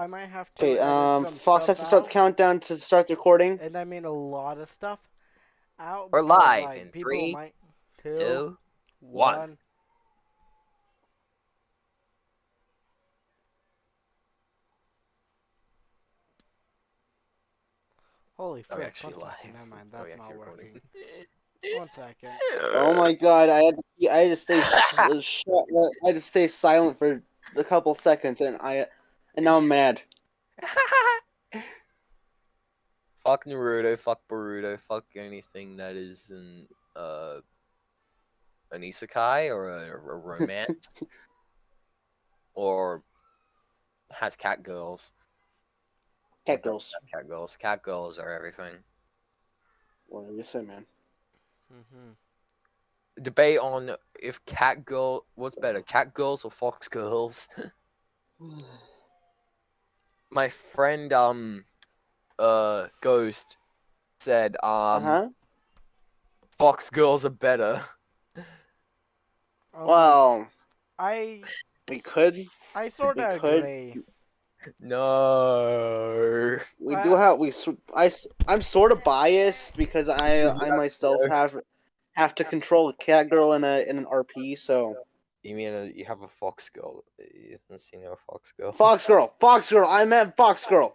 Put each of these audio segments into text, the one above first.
I might have to Okay, edit some Fox has stuff to start the out, countdown to start the recording. and I mean a lot of stuff out We're because live like in people 3, might 2, 2, 1. 1. Holy Are we frick! actually Okay, live? never mind. Are we That's not actually recording? working. 1 second. Oh my god, I had to stay I had to stay silent for a couple seconds, and now I'm mad. Fuck Naruto, fuck Boruto, fuck anything that is an isekai or a romance or has cat girls. Cat girls. Cat girls. Cat girls are everything. Whatever you say, man. Debate on if what's better, cat girls or fox girls. My friend Ghost said fox girls are better. Well, I we could. sort We of could. agree. No. We do have I'm sort of biased because I myself have to control the cat girl in an RP. So You mean you have a fox girl? You haven't seen a fox girl. Fox girl. I meant Fox girl.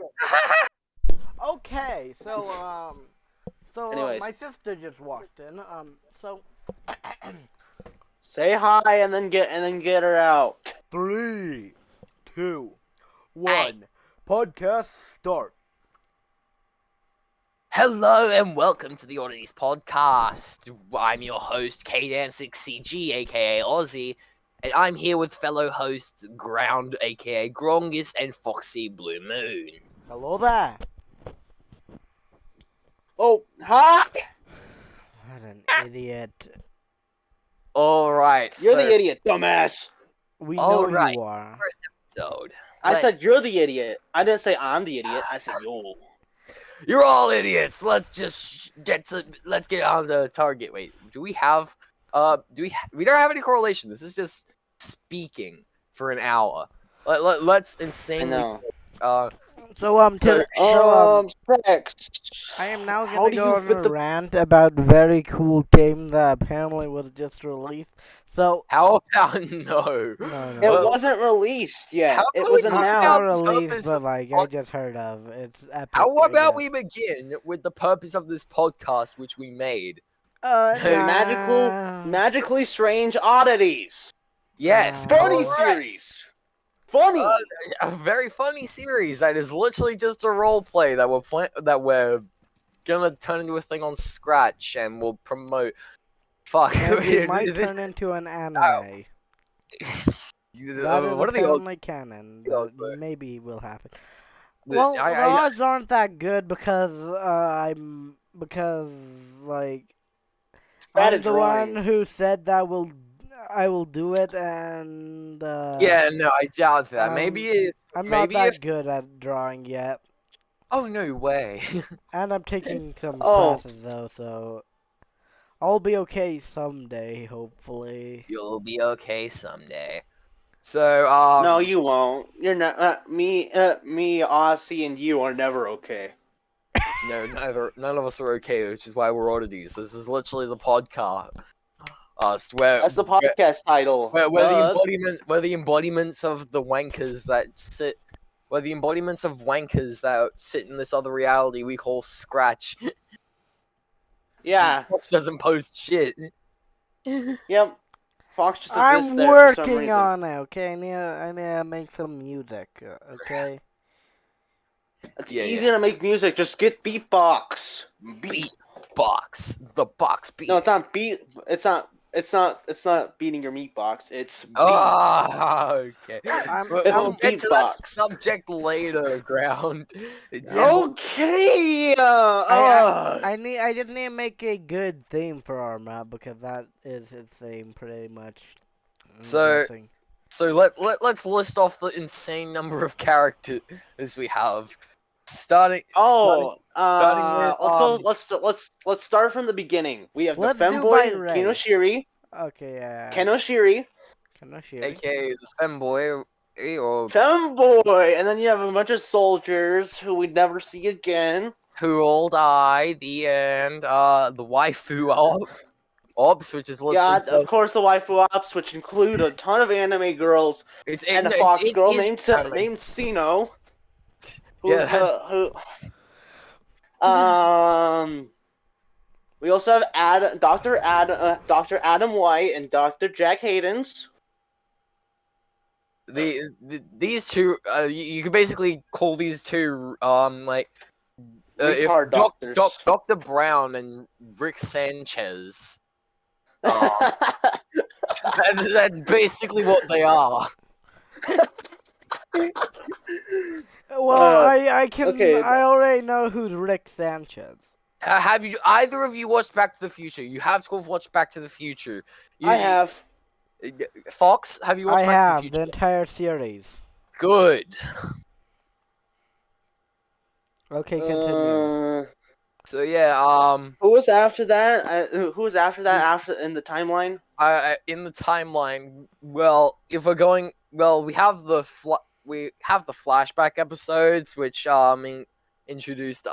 Okay, so Anyways. my sister just walked in. So Say hi and then get her out. 3, 2, 1. Podcast start. Hello and welcome to the Oddities podcast. I'm your host, KDan6CG, aka Aussie, and I'm here with fellow hosts Ground, aka Grongus, and Foxy Blue Moon. Hello there. Oh, hi! What an idiot. Alright, You're the idiot, dumbass. We know you are. First episode. I said you're the idiot. I didn't say I'm the idiot. I said you. You're all idiots. Let's just get on the target. Wait, do we have we don't have any correlation. This is just speaking for an hour. Let's insanely Sex. I am now How gonna do go you on fit a the rant about very cool game that apparently was just released. So how about no? no. It wasn't released yet. How It about was we talk Not announced. released, but like I just heard of. It's epic. How I about guess. we begin with the purpose of this podcast, which we made? Magically strange oddities. Yes, Funny correct. series. Funny. A very funny series that is literally just a role play that we're gonna turn into a thing on Scratch and we'll promote. Fuck. It might turn into an anime. That is What are the apparently odds? canon. The That odds are- maybe will happen. The- Well, I- the I- odds aren't that good because I'm the drawing. one who said that I will do it, and Yeah, no, I doubt that. Maybe I'm not maybe that good at drawing yet, Oh no way. and I'm taking some classes though, so I'll be okay someday, hopefully. You'll be okay someday. So No, you won't. You're not. Me, Aussie, and you are never okay. No, none of us are okay, which is why we're oddities. This is literally the podcast. That's the podcast title. We're the embodiments of the wankers that sit. We're the embodiments of wankers that sit in this other reality we call Scratch. Yeah. Fox doesn't post shit. Yep. Fox just exists I'm there for some working reason. on it. Okay, I need to make some music. Okay. It's easy to make music. Just get beatbox. Beatbox. The box beat. No, it's not beat. It's not beating your meat box. It's beat. Okay. I'll get to that subject later, Ground. Okay. I just need to make a good theme for our map because that is his theme pretty much. So let's list off the insane number of characters we have. Starting with, let's start from the beginning. We have the Let's femboy Kinoshiri. Okay, yeah. Kenoshiri. Kenoshiri. aka the femboy. Or Femboy, and then you have a bunch of soldiers who we never see again. who all die. The end. The waifu ops, which is Yeah, literally of course the waifu ops, which include a ton of anime girls and a fox it girl is named anime. named Sino, Yeah, who's that's, We also have Dr. Adam White and Dr. Jack Hayden's. these two. You could basically call these two like if Retard doctors. Dr. Brown and Rick Sanchez. Um, that's basically what they are. Well, I can. okay. I already know who's Rick Sanchez. Have you either of you watched Back to the Future? You have to have watched Back to the Future. I have. Fox, have you I watched Back to the have Future? the entire series. Good. Okay, continue. So yeah, Who was after that? Who was after that? After in the timeline? in the timeline, well, if we're going, well, we have the flashback episodes, which introduced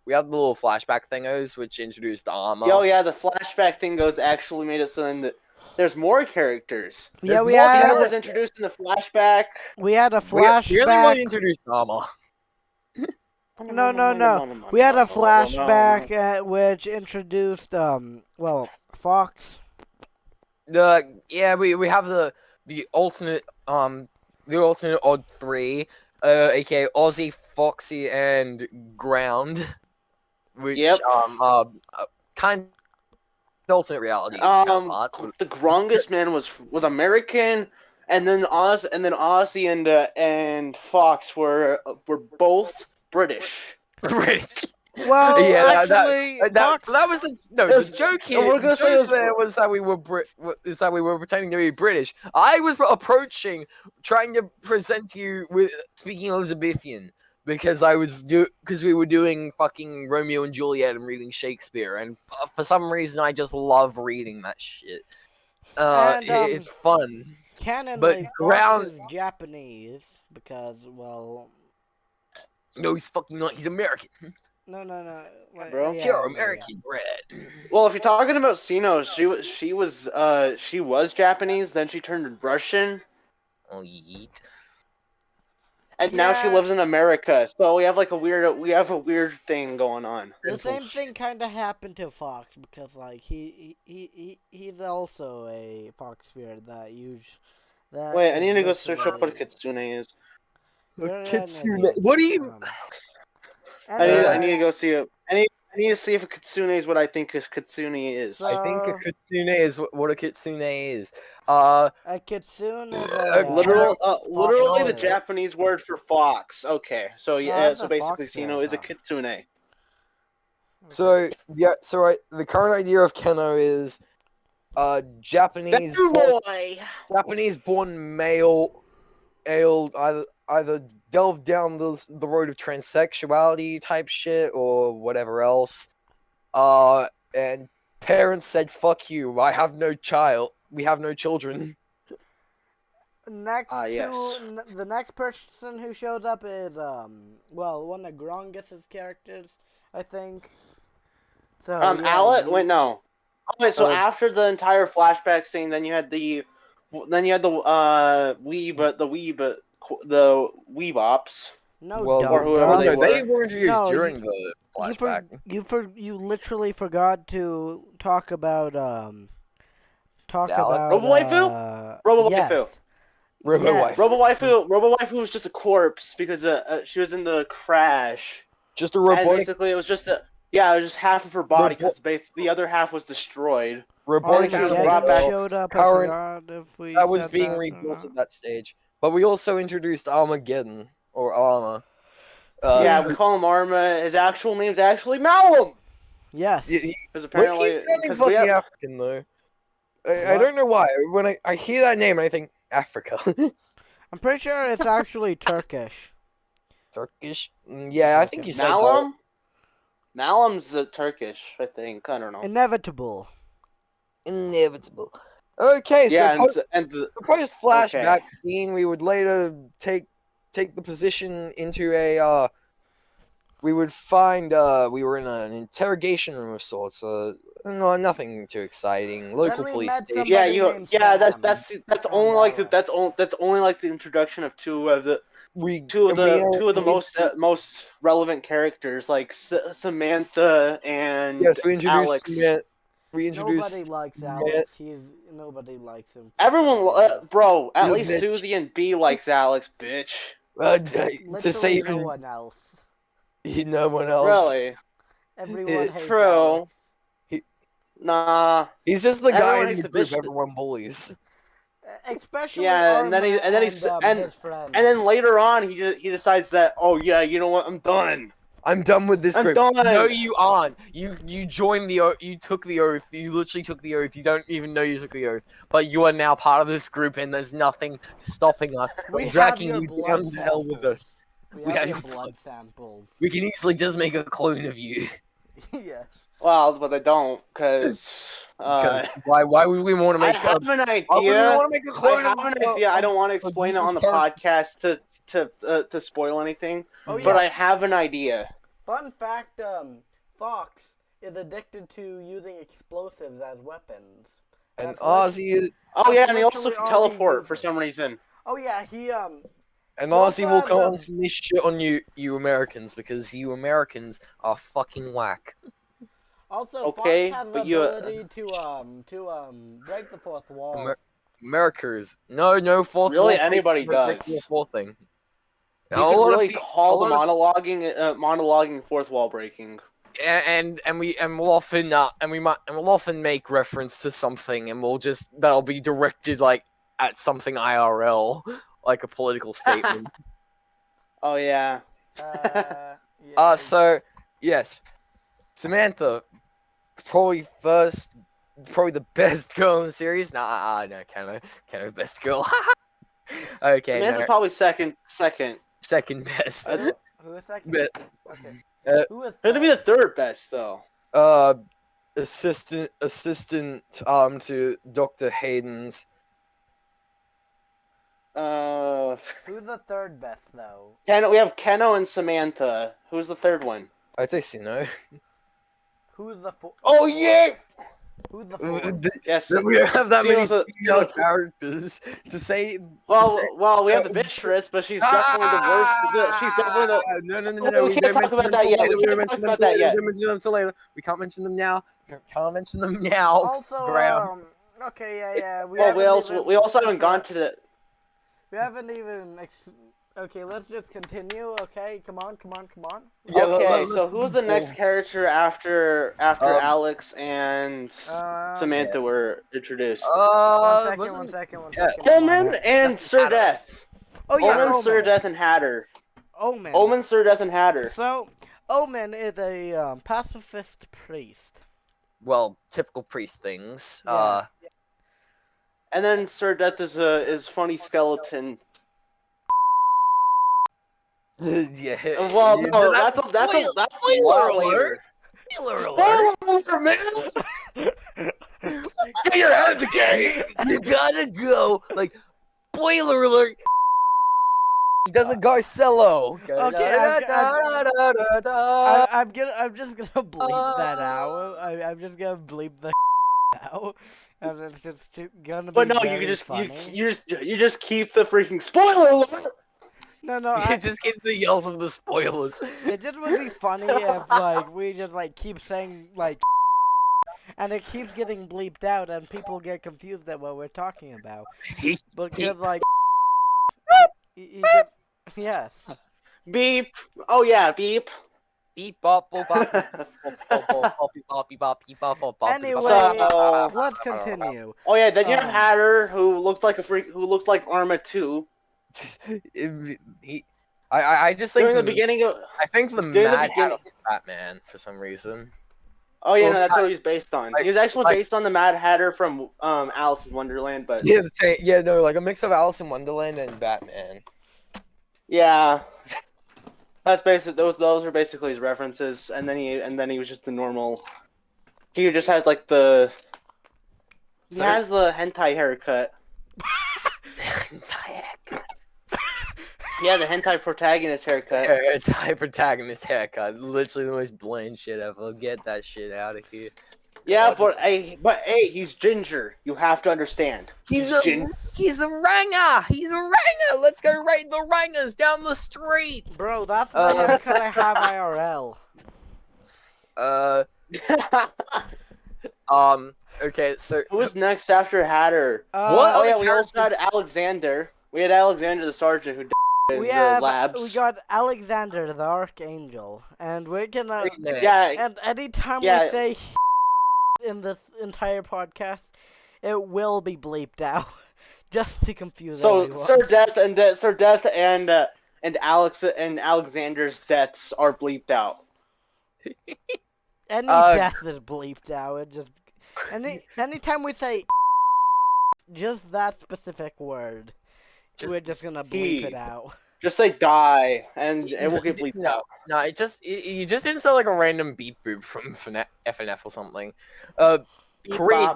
we have the little flashback thingos, which introduced Armor. Oh yeah, the flashback thing goes actually made it so that there's more characters. Yeah, we more had. Cena was introduced in the flashback. We had a We only flashback. really introduced Armor. No. We had a flashback which introduced well, Fox. Yeah, we have the alternate odd three, aka Ozzy, Foxy, and Ground, which kind of alternate reality counterparts. The Grongest man was American, and then Ozzy and Fox were both British. British. Well, Yeah, actually, so that was the joke here. we're gonna The say joke there was that we were pretending to be British. I was trying to present you with speaking Elizabethan because we were doing fucking Romeo and Juliet and reading Shakespeare, and for some reason I just love reading that shit. It's fun. Canonly, Fox is Japanese because, well. No, he's fucking not. He's American. No. Wait, Bro, yeah, Pure American bread. Well, if you're talking about Sino, she was Japanese, then she turned Russian, Oh, yeet. and now she Yeah. lives in America. So we have a weird thing going on. The same thing kind of happened to Fox because, like, he's also a Fox spirit that Wait, I need to go search up what a Kitsune is. Kitsune. What do you? I need to go see it. I need to see if a Kitsune is what I think a Kitsune is. I think a Kitsune is what a Kitsune is. A Kitsune is literally the Japanese word for fox. Okay, so yeah, that's so a basically fox Sino is a Kitsune. So yeah, the current idea of Keno is Japanese born male, either delve down the road of transsexuality type shit or whatever else. And parents said, "Fuck you! I have no child. We have no children." The next person who shows up is one of Grongus's characters, I think. So Alet? Wait, no. Okay, so after the entire flashback scene, then you had the Weebops. No, or whoever they were. They were introduced during the flashback. You literally forgot to talk about Robo-Waifu? Robo-Waifu. Robo-Waifu. Robo-Waifu was just a corpse because she was in the crash. Just a robotic. And basically, it was just half of her body because the other half was destroyed. Robotic showed up. That was being rebuilt at that stage. But we also introduced Armageddon or Armor. We call him Arma. His actual name's actually Malum. Yes. Because apparently he's sounding fucking African though. I don't know why. When I hear that name, I think Africa. I'm pretty sure it's actually Turkish. Turkish? Yeah, I think he's Malum. Malum's Turkish, I think. I don't know. Inevitable. Okay, so Yeah, and the post flashback okay. scene, we would later take the position into a we would find we were in an interrogation room of sorts. No, nothing too exciting. Local we police met station. somebody named yeah, Sam that's and only like Alex. that's only like the introduction of two of the We most relevant characters, like Samantha and yes, we introduced Alex. we Nobody introduced likes Alex. Nobody likes him. For Everyone, some reason. bro, at least Mitch. Susie and B likes Alex, bitch. To Literally say no one else. no one else. Really? Everyone hates True. Alex. Nah. He's just the guy Everyone in hates the the group bitch. everyone bullies. Especially Yeah, Arma and his friend. and then later on he decides that, oh yeah, you know what, I'm done. I'm done with this I'm group. done. No, you aren't. You joined the oath. You took the oath. You literally took the oath. You don't even know you took the oath. But you are now part of this group, and there's nothing stopping us We from have dragging your you blood down to hell with us. We have your your blood samples. We can easily just make a clone of you. Yes. Well, but I don't, cause Why would we want to I make? have an Why would we idea. want to make a clone I have an idea. I don't want to of explain it useless on the character? podcast to spoil anything. Oh yeah. But I have an idea. Fun fact: Fox is addicted to using explosives as weapons. And That's Ozzy is, Oh yeah, and he also literally can all he teleport for uses. some reason. Oh yeah, he and he Ozzy also will has, constantly shit on you Americans because you Americans are fucking whack. Also, Okay, Fox has the but you- ability to break the fourth wall. America's no fourth Really, wall. anybody breaking does. the fourth thing. He could really call the monologuing fourth wall breaking. And we'll often make reference to something, and that'll be directed like at something IRL, like a political statement. Oh yeah. Yeah. So yes, Samantha, probably the best girl in the series. No, Kenna, best girl. Okay, Samantha's no, probably second. second best. Who is second? But, Okay. Who is Who'd be the third best though? assistant to Dr. Hayden's. Who's the third best though? We have Keno and Samantha. Who's the third one? I'd say Sino. Who's the fourth? Oh yeah. Who's the fourth? Yes. We don't have that many Sino's female characters to say. Well, we have the bitchress, but she's definitely the worst. She's definitely the. No. We can't talk about that yet. We can't talk about that yet. We mention them until later. We can't mention them now. Can't mention them now. Also, Graham. okay, yeah. We also haven't gone to the. We haven't even. Okay, let's just continue. Okay, come on. Yeah, Okay, so who's the next character after Alex and Samantha were introduced? One second. Omen and Sir Death. Oh yeah, Omen, Sir Death, and Hatter. Omen, Sir Death, and Hatter. So, Omen is a pacifist priest. Well, typical priest things. Yeah. And then Sir Death is funny skeleton. Yeah. Well, no, that's a lot later. Spoiler alert! Spoiler, man! Get your head in the game! You gotta go, like, spoiler alert! He does a Garcello. Okay, I'm just gonna bleep that out. I'm just gonna bleep the out, and it's just gonna be. But no, very you just funny. you just keep the freaking spoiler alert. No, You just give the yells of the spoilers. It just would be funny if like we just like keep saying like, and it keeps getting bleeped out, and people get confused at what we're talking about. Because like, yes. Beep. Oh yeah, beep. Beep bop bop bop bop bop bop. Anyway, So- let's continue. Oh yeah, then you have Hatter, who looked like who looked like Arma too. I just think During the beginning of. I think the during the Mad beginning- Hatter was Batman for some reason. Oh yeah, Well, no, that's what he was based on. He was actually based on the Mad Hatter from Alice in Wonderland, but Yeah, no, like a mix of Alice in Wonderland and Batman. yeah, that's basic. Those are basically his references, and then he was just the normal. He just has like the He has the hentai haircut. Hentai haircut. Yeah, the hentai protagonist haircut. Yeah, hentai protagonist haircut. Literally the most bland shit ever. Get that shit out of here. Yeah, God. but he's ginger. You have to understand. He's a ranger. He's a ranger. Let's go raid the rangers down the street. Bro, that's the haircut I have IRL. Okay, so Who was next after Hatter? What? Oh other yeah, we also had characters- Alexander. We had Alexander the Sergeant who died in We the labs. we got Alexander the Archangel, and we're gonna Yeah, and anytime Yeah. we say in this entire podcast, it will be bleeped out, just to confuse so everyone. Sir Death and Alexander's deaths are bleeped out. Any death is bleeped out. It just anytime we say just that specific word, we're just gonna bleep it out. Just say die, and it will get bleeped out. No, you just insert like a random beep boop from FNF or something. Creed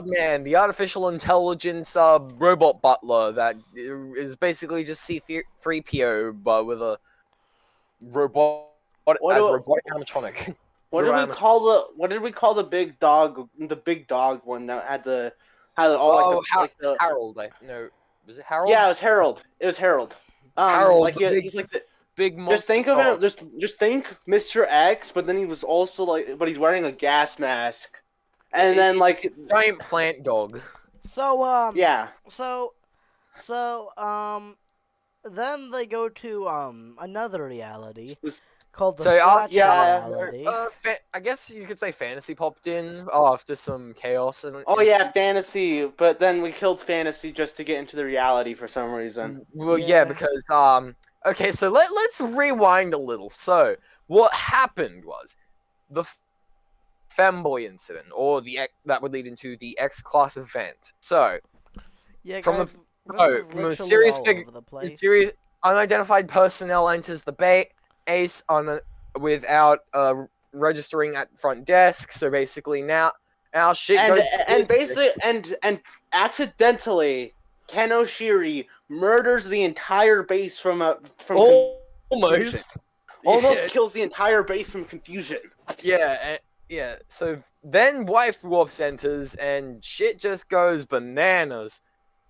Man, the artificial intelligence robot butler that is basically just C3PO but with a robotic animatronic. What did we call the big dog? The big dog one that had all the Harold. Was it Harold? Yeah, it was Harold. It was Harold. Harold, like he's like the big monster. Just think of him. Just think Mr. X, but then he was also but he's wearing a gas mask, and then like giant plant dog. So yeah. So then they go to another reality called the reality. I guess you could say fantasy popped in after some chaos and. Oh yeah, fantasy. But then we killed fantasy just to get into the reality for some reason. Well, yeah, because okay, so let's rewind a little. So what happened was the femboy incident, or that would lead into the X-class event. So yeah, from a serious unidentified personnel enters the base without registering at front desk. So basically now shit goes and accidentally Ken Oshiri murders the entire base from almost kills the entire base from confusion. Yeah. So then waifu enters and shit just goes bananas.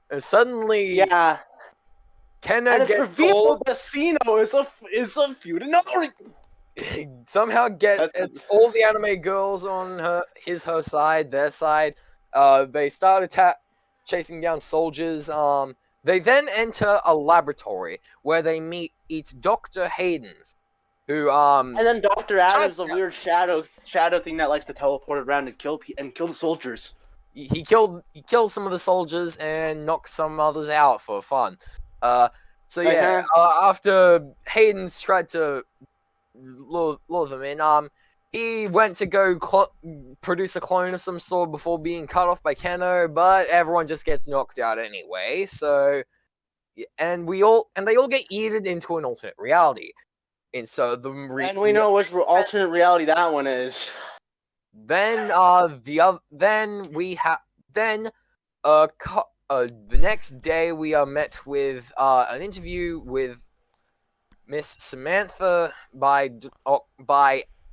And suddenly, Kenna gets revealed the Sino is a Futanori. Somehow it's all the anime girls on her side, their side. They start chasing down soldiers. They then enter a laboratory where they meet Dr. Hayden's, who and then Dr. Adams, the weird shadow thing that likes to teleport around and kill the soldiers. He killed some of the soldiers and knocked some others out for fun. So yeah, after Hayden's tried to lure them in, he went to go produce a clone of some sort before being cut off by Keno, but everyone just gets knocked out anyway. So, and they all get yeeted into an alternate reality. And so and we know which alternate reality that one is. Then the next day we are met with an interview with Miss Samantha by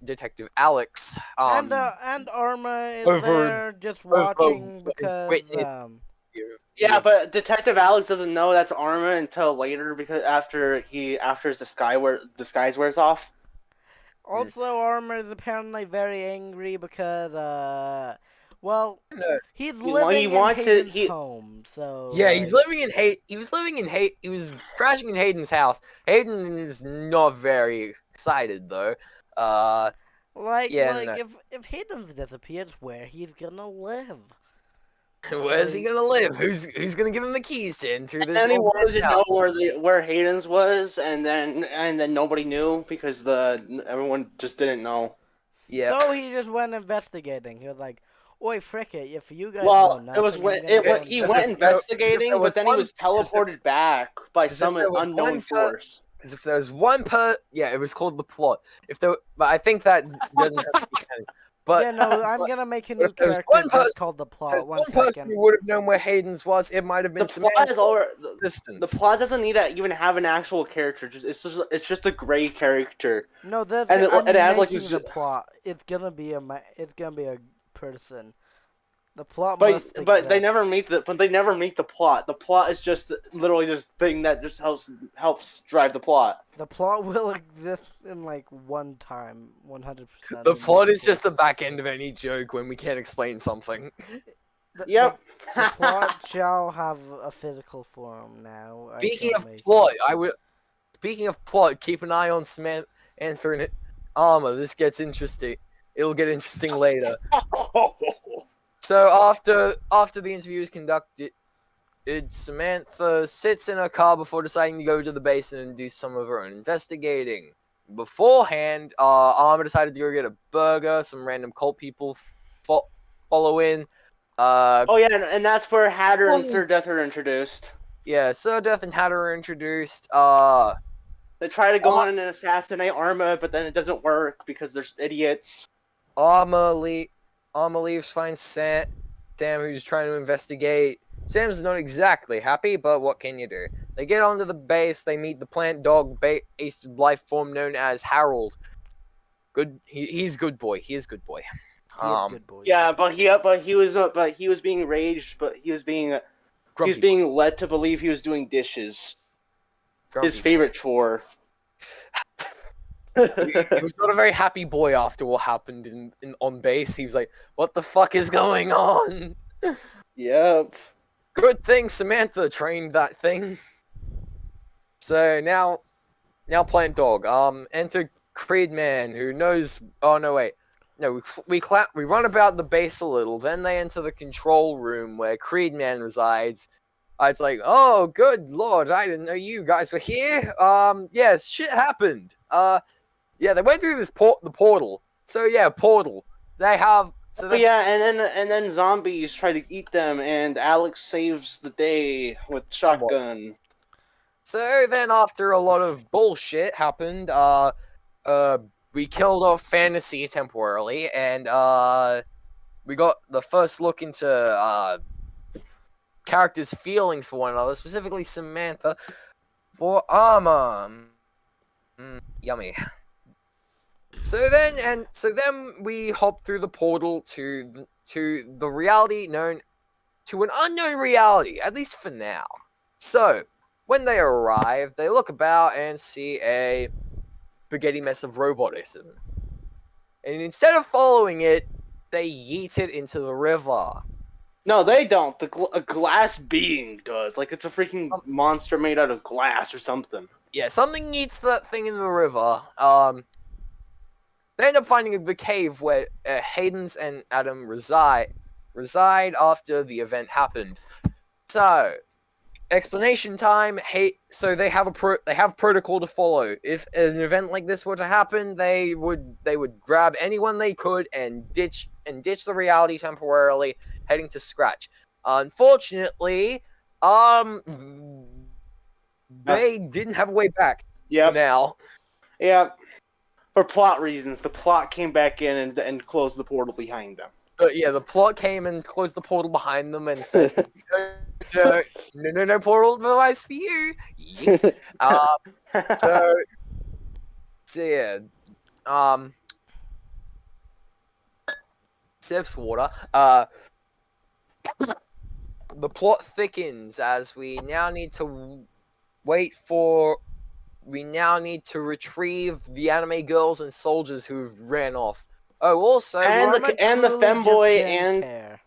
Detective Alex. And Arma is there just watching because yeah, but Detective Alex doesn't know that's Arma until later because after his disguise wears off. Also, Arma is apparently very angry because, he's living in Hayden's home, so... Yeah, he was living in Hayden's house. Hayden is not very excited, though. If Hayden's disappeared, where he's gonna live? Where's he gonna live? Who's gonna give him the keys to enter this? And he wanted to know where Hayden's was, and then nobody knew because everyone just didn't know. Yeah. So he just went investigating. He was like, "Oi, frick it! If you guys know nothing, he went investigating, but then he was teleported back by some unknown force. Because if there was it was called the plot. But I think that doesn't have to be canon. But yeah, no, I'm gonna make a but new if there was character one person, just called the there's plot. One one person second. who would have known where Hayden's was. It might have been The plot Samantha. is already the Assistant. plot doesn't need to even have an actual character. It's just a gray character. No, there's. And I'm it has like making this. the plot. It's gonna be a person. The plot But must but they exist. never meet the plot. The plot is just literally just thing that just helps drive the plot. The plot will exist in like one time, 100%. The plot is just the back end of any joke when we can't explain something. Yep. The plot shall have a physical form now. Speaking of plot, Speaking of plot, keep an eye on Samantha and armor. This gets interesting. It'll get interesting later. So after the interview is conducted, Samantha sits in her car before deciding to go to the basin and do some of her own investigating. Beforehand, Armor decided to go get a burger. Some random cult people follow in. Oh yeah, and that's where Hatter and Sir Death are introduced. Yeah, Sir Death and Hatter are introduced. They try to go on and assassinate Arma, but then it doesn't work because they're idiots. Armor leaves, finds Sam, who's trying to investigate. Sam's not exactly happy, but what can you do? They get onto the base. They meet the plant dog-based life form known as Harold. Good, he's good boy. He is good boy. Good boy. Yeah, but he was being raged, but he was being led to believe he was doing dishes. His favorite chore. He was not a very happy boy after what happened on base. He was like, "What the fuck is going on?" Yep. Good thing Samantha trained that thing. So now Plant Dog. Enter Creedman, who knows. Oh no, wait. No, we run about the base a little. Then they enter the control room where Creedman resides. It's like, oh, good lord, I didn't know you guys were here. Yes, shit happened. Yeah, they went through the portal. So yeah, portal. They have. So but yeah, and then zombies try to eat them, and Alex saves the day with shotgun. So then, after a lot of bullshit happened, we killed off Fantasy temporarily, and we got the first look into characters' feelings for one another, specifically Samantha for Armor. Yummy. So then we hop through the portal to the reality known to an unknown reality, at least for now. So when they arrive, they look about and see a spaghetti mess of robotism, and instead of following it, they yeet it into the river. No, they don't. A glass being does. Like it's a freaking monster made out of glass or something. Yeah, something eats that thing in the river. They end up finding the cave where Hayden's and Adam reside after the event happened. So, explanation time. So they have protocol to follow. If an event like this were to happen, they would grab anyone they could and ditch the reality temporarily, heading to Scratch. Unfortunately, they didn't have a way back. Yep. For now. Yeah. For plot reasons, the plot came back in and closed the portal behind them. Yeah, the plot came and closed the portal behind them and said, no portal device for you. Yeet. So yeah, sips water. The plot thickens as we now need to retrieve the anime girls and soldiers who've ran off. Oh, also, and the femboy and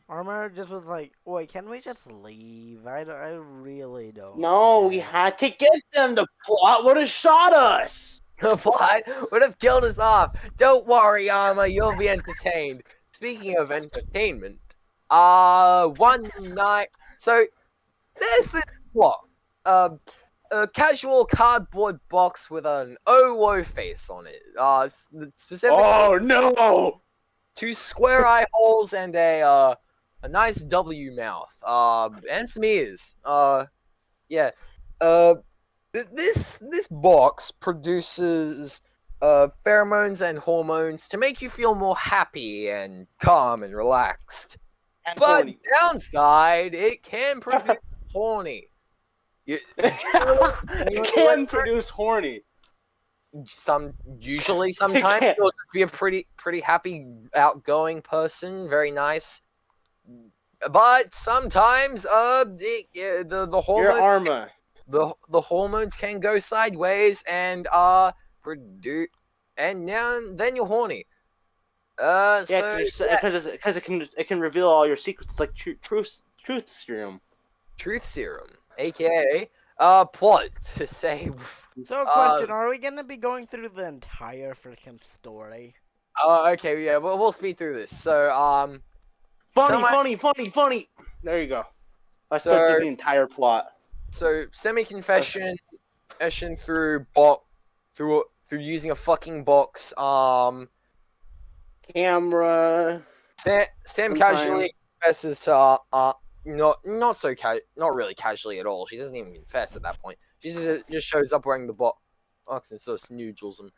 Armor just was like, wait, can we just leave? I really don't. No, we had to get them. The plot would have shot us. The plot would have killed us off. Don't worry, Armor, you'll be entertained. Speaking of entertainment, one night. So there's this plot. A casual cardboard box with an OO face on it. Specifically. Oh no! 2 square eye holes and a nice W mouth. And some ears. Yeah. This box produces pheromones and hormones to make you feel more happy and calm and relaxed. And But horny. downside, it can produce horny. You, It can produce horny. Usually sometimes can't. you'll just be a pretty happy, outgoing person, very nice. But sometimes the Your hormones Arma. the hormones can go sideways and produce, and then you're horny. Yeah, So because it can reveal all your secrets. It's like truth serum. truth serum, aka plot to say. So, question: Are we gonna be going through the entire freaking story? Okay, yeah, we'll speed through this. So Funny. There you go. Let's go through the entire plot. So semi-confession through using a fucking box. Camera. Sam casually confesses to not really casually at all. She doesn't even confess at that point. She just shows up wearing the box and sort of snoodles him.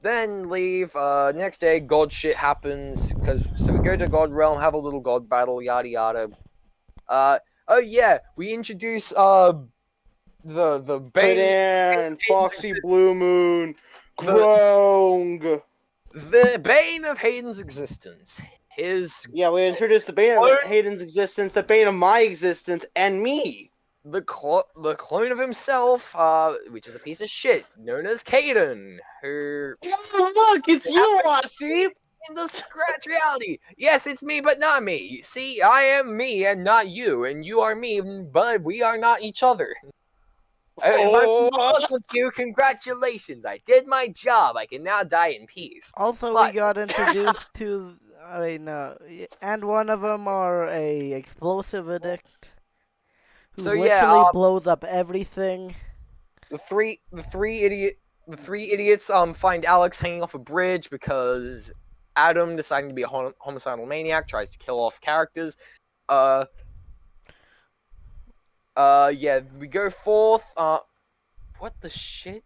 Then leave. Next day, God shit happens so we go to God realm, have a little God battle, yada yada. Oh yeah, we introduce the Bane and Foxy Blue Moon. Grong. The Bane of Hayden's existence. We introduced the Bane of Hayden's existence, the Bane of my existence, and me. The clone of himself, which is a piece of shit, known as Caden, who... Oh, look, it's you, Aussie! In the scratch reality! Yes, it's me, but not me. See, I am me and not you, and you are me, but we are not each other. If I'm with you, congratulations, I did my job. I can now die in peace. Also, we got introduced to... and one of them are a explosive addict. Who literally blows up everything. The three idiots find Alex hanging off a bridge because Adam, deciding to be a homicidal maniac, tries to kill off characters. Yeah, we go forth. What the shit?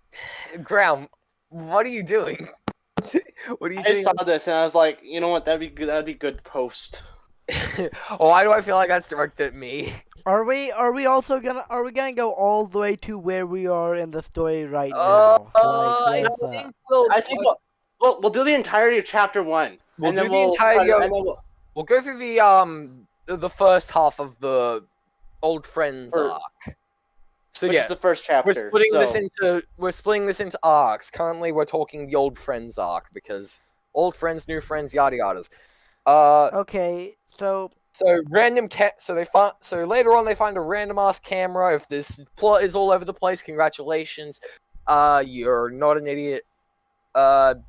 Graham, what are you doing? What are you doing? I saw this and I was like, you know what? That'd be good. That'd be good post. Why do I feel like that's directed at me? Are we gonna go all the way to where we are in the story right now? I think we'll do the entirety of chapter 1. We'll go through the first half of the old friends arc. So yeah, the first chapter. We're splitting this into arcs. Currently, we're talking the old friends arc because old friends, new friends, yada yadas. Okay, so later on they find a random ass camera. If this plot is all over the place, congratulations. You're not an idiot. The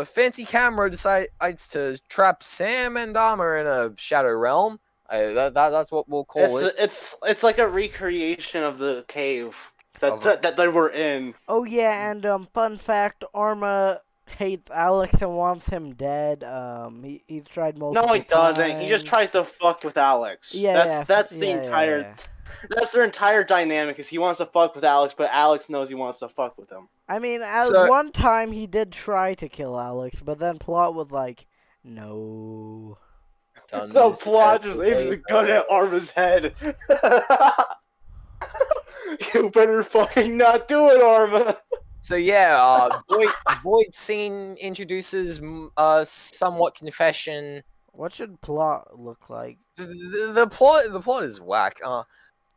fancy camera decides to trap Sam and Dahmer in a shadow realm. That's what we'll call it. It's like a recreation of the cave that they were in. Oh yeah, and fun fact, Arma hates Alex and wants him dead. He's tried multiple times. No, he doesn't. He just tries to fuck with Alex. That's their entire dynamic. Is he wants to fuck with Alex, but Alex knows he wants to fuck with him. I mean, one time he did try to kill Alex, but then Plot was like, no. So Plot just aims a gun at Arma's head. You better fucking not do it, Arma. So yeah, Void scene introduces somewhat confession. What should Plot look like? The plot is whack.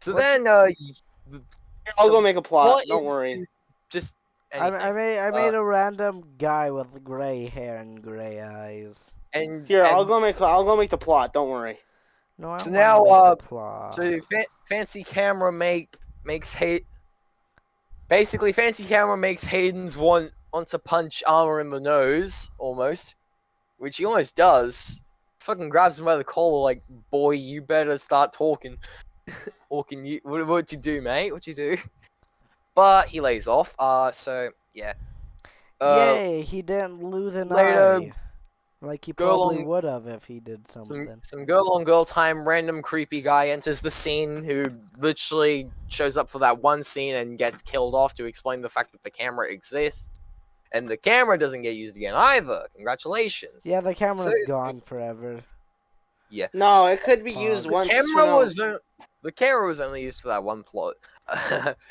So then I'll go make a plot. Don't worry. Just anything. I made a random guy with gray hair and gray eyes. I'll go make the plot. Don't worry. No, I so don't now make the plot. So fancy camera makes Basically, fancy camera makes Hayden's want to punch Armor in the nose, almost. Which he almost does. Fucking grabs him by the collar like, boy, you better start talking. Or can you... What'd you do, mate? What'd you do? But he lays off, so, yeah. Yay, he didn't lose an eye. Like he Girl probably on would have if he did something. some girl on girl time, random creepy guy enters the scene who literally shows up for that one scene and gets killed off to explain the fact that the camera exists. And the camera doesn't get used again either. Congratulations. Yeah, the So camera's gone forever. yeah, No, it could be Pog. used once. You know. the camera was only used for that one plot.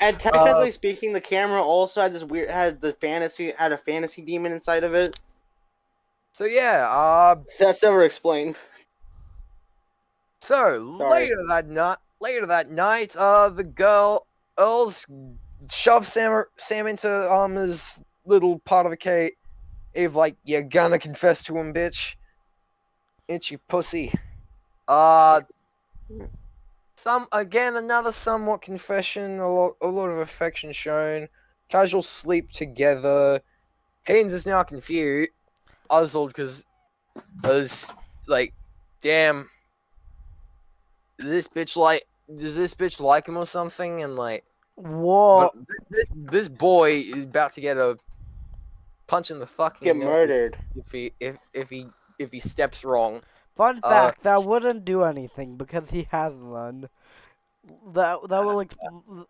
And technically speaking, the camera also had this weird had a fantasy demon inside of it. So yeah, That's never explained. so Sorry. later that night, the Earls shove Sam into his little part of the cave. Like, you're gonna confess to him, bitch. Itchy pussy. Another somewhat confession, a lot of affection shown, casual sleep together. Haynes is now confused, puzzled, because like, damn, does this bitch like him or something? And like, Whoa! but this boy is about to get a punch in the fucking Get nose murdered. if he steps wrong. Fun fact: that wouldn't do anything because he has none. That will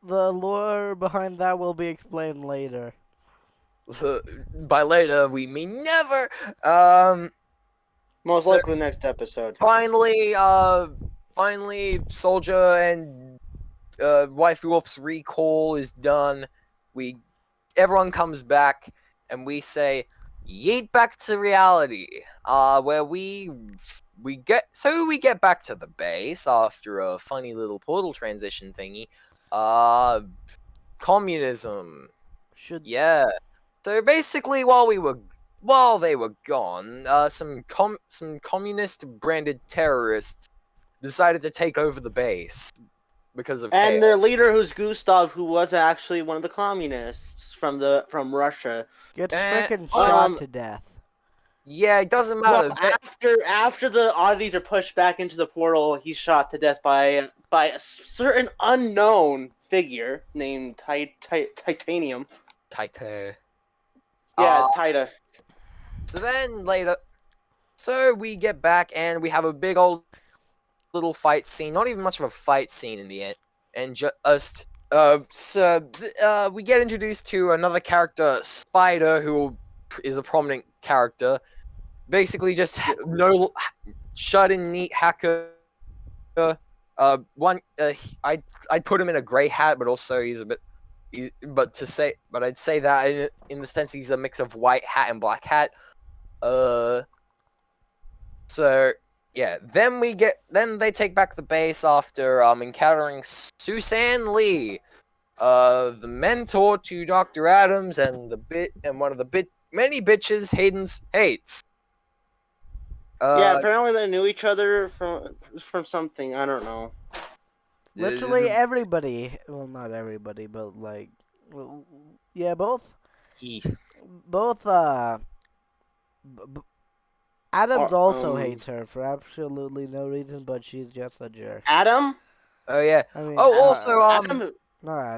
the lore behind that will be explained later. By later, we mean never. Most likely next episode. Finally, Soldier and Waifu Ops recall is done. Everyone comes back, and we say, "Yeet back to reality." Where we get back to the base after a funny little portal transition thingy. Communism. Yeah. So basically, while they were gone, some communist branded terrorists decided to take over the base because of And chaos. their leader, who's Gustav, who was actually one of the communists from Russia, gets freaking shot to death. Yeah, it doesn't matter. No, after the oddities are pushed back into the portal, he's shot to death by a certain unknown figure named Titanium. Tighter. Yeah, Tita. So then later, so we get back and we have a big old little fight scene. Not even much of a fight scene in the end, and just we get introduced to another character, Spider, who is a prominent character. Basically, just shut-in neat hacker. I'd put him in a grey hat, but also he's a bit. But I'd say that in the sense he's a mix of white hat and black hat. So yeah, then they take back the base after encountering Susan Lee, the mentor to Dr. Adams and one of the many bitches Hayden hates. Yeah, apparently they knew each other from something, I don't know. Literally everybody, well, not everybody, but like, yeah, both, Adams also hates her for absolutely no reason, but she's just a jerk. Adam? Oh yeah. I mean,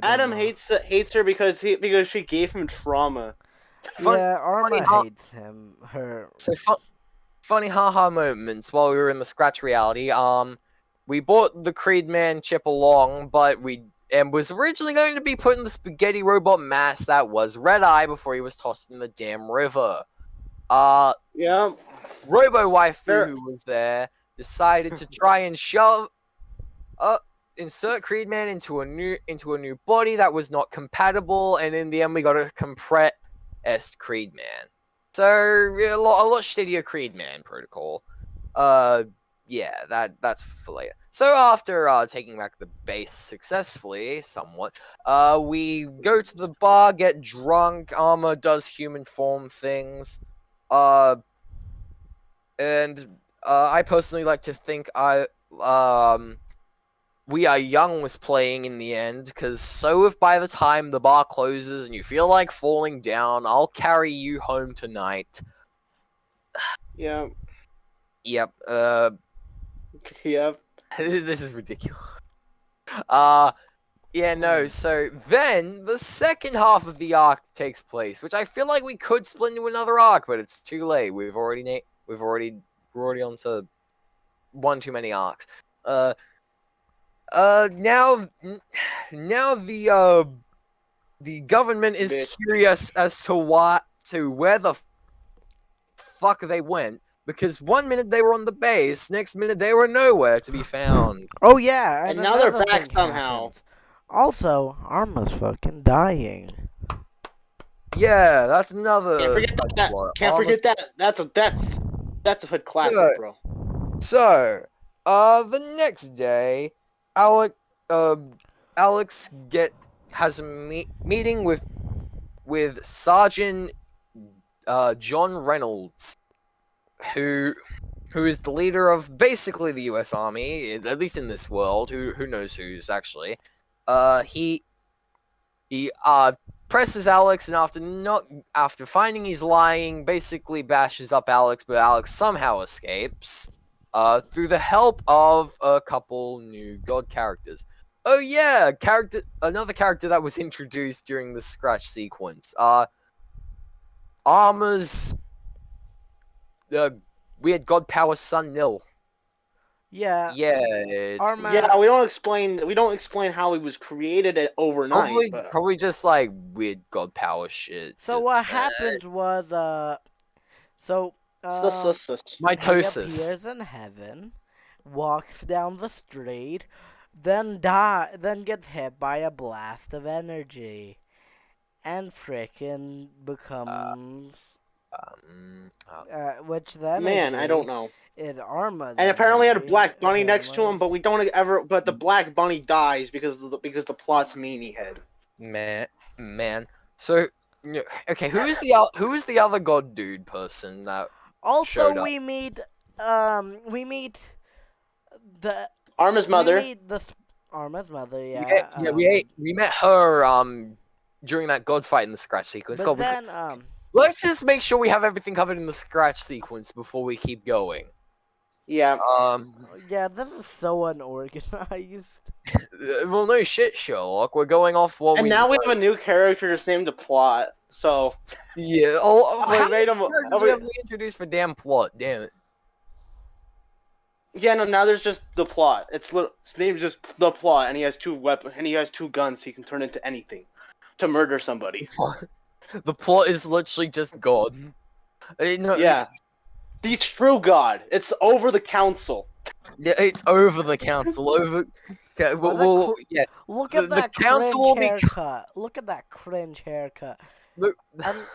Adam hates her because she gave him trauma. Arma hates her. So funny haha moments while we were in the Scratch reality. We bought the Creed Man chip along, but was originally going to be put in the spaghetti robot mass that was Red Eye before he was tossed in the damn river. Yeah. Robo Waifu, who was there, decided to try and insert Creed Man into a new body that was not compatible, and in the end we got a compressed Creed Man. So a lot shittier Creed Man protocol. Yeah, that's for later. So after taking back the base successfully, somewhat, we go to the bar, get drunk. Armor does human form things. And I personally like to think We Are Young was playing in the end, because so if by the time the bar closes and you feel like falling down, I'll carry you home tonight. Yeah. Yep. Yep. This is ridiculous. Yeah, no, so then the second half of the arc takes place, which I feel like we could split into another arc, but it's too late. We've already we're already on to one too many arcs. Now the government is Bitch. curious as to where the fuck they went, because one minute they were on the base, next minute they were nowhere to be found. Oh yeah, and And now they're another back thing somehow. happens. Also, Arma's fucking dying. Yeah, that's another. Can't forget that. plot. Can't forget that. That's a hood classic, Good. bro. So, the next day, Alex has a meeting with Sergeant John Reynolds, who is the leader of basically the U.S. Army, at least in this world. Who knows who's actually? He presses Alex, and after finding he's lying, basically bashes up Alex, but Alex somehow escapes. Through the help of a couple new god characters. Oh yeah, another character that was introduced during the scratch sequence. Armor's weird god power son Nil. Yeah. Yeah, it's Arma. Yeah, we don't explain how he was created overnight, but probably just like weird god power shit. So what happened was so he Mitosis. appears in heaven, walks down the street, then gets hit by a blast of energy, and frickin' becomes which then man, I don't know. is Arma's And apparently had a energy, black bunny next to apparently. him, but we don't ever. But the black bunny dies because the plot's meanie head. Man. So okay, who is the other god dude person that Also, showed up? we meet the Arma's mother. We meet Arma's mother. Yeah. We met her during that god fight in the scratch sequence. But God, then let's just make sure we have everything covered in the scratch sequence before we keep going. Yeah. Yeah, this is so unorganized. Well, no shit, Sherlock. We're going off what And we. now we have a new character just named the plot. So Yeah. we How many made him. characters we have we introduced for damn plot? Damn it. Yeah, no. Now there's just the plot. His name's just the plot, and he has two weapons, and he has two guns. He can turn into anything to murder somebody. The plot is literally just God. No, Yeah. The true God. It's over the council. Yeah, it's over the council. Over. Okay, well, yeah. Look at The that council will cringe be haircut. Look at that cringe haircut. The,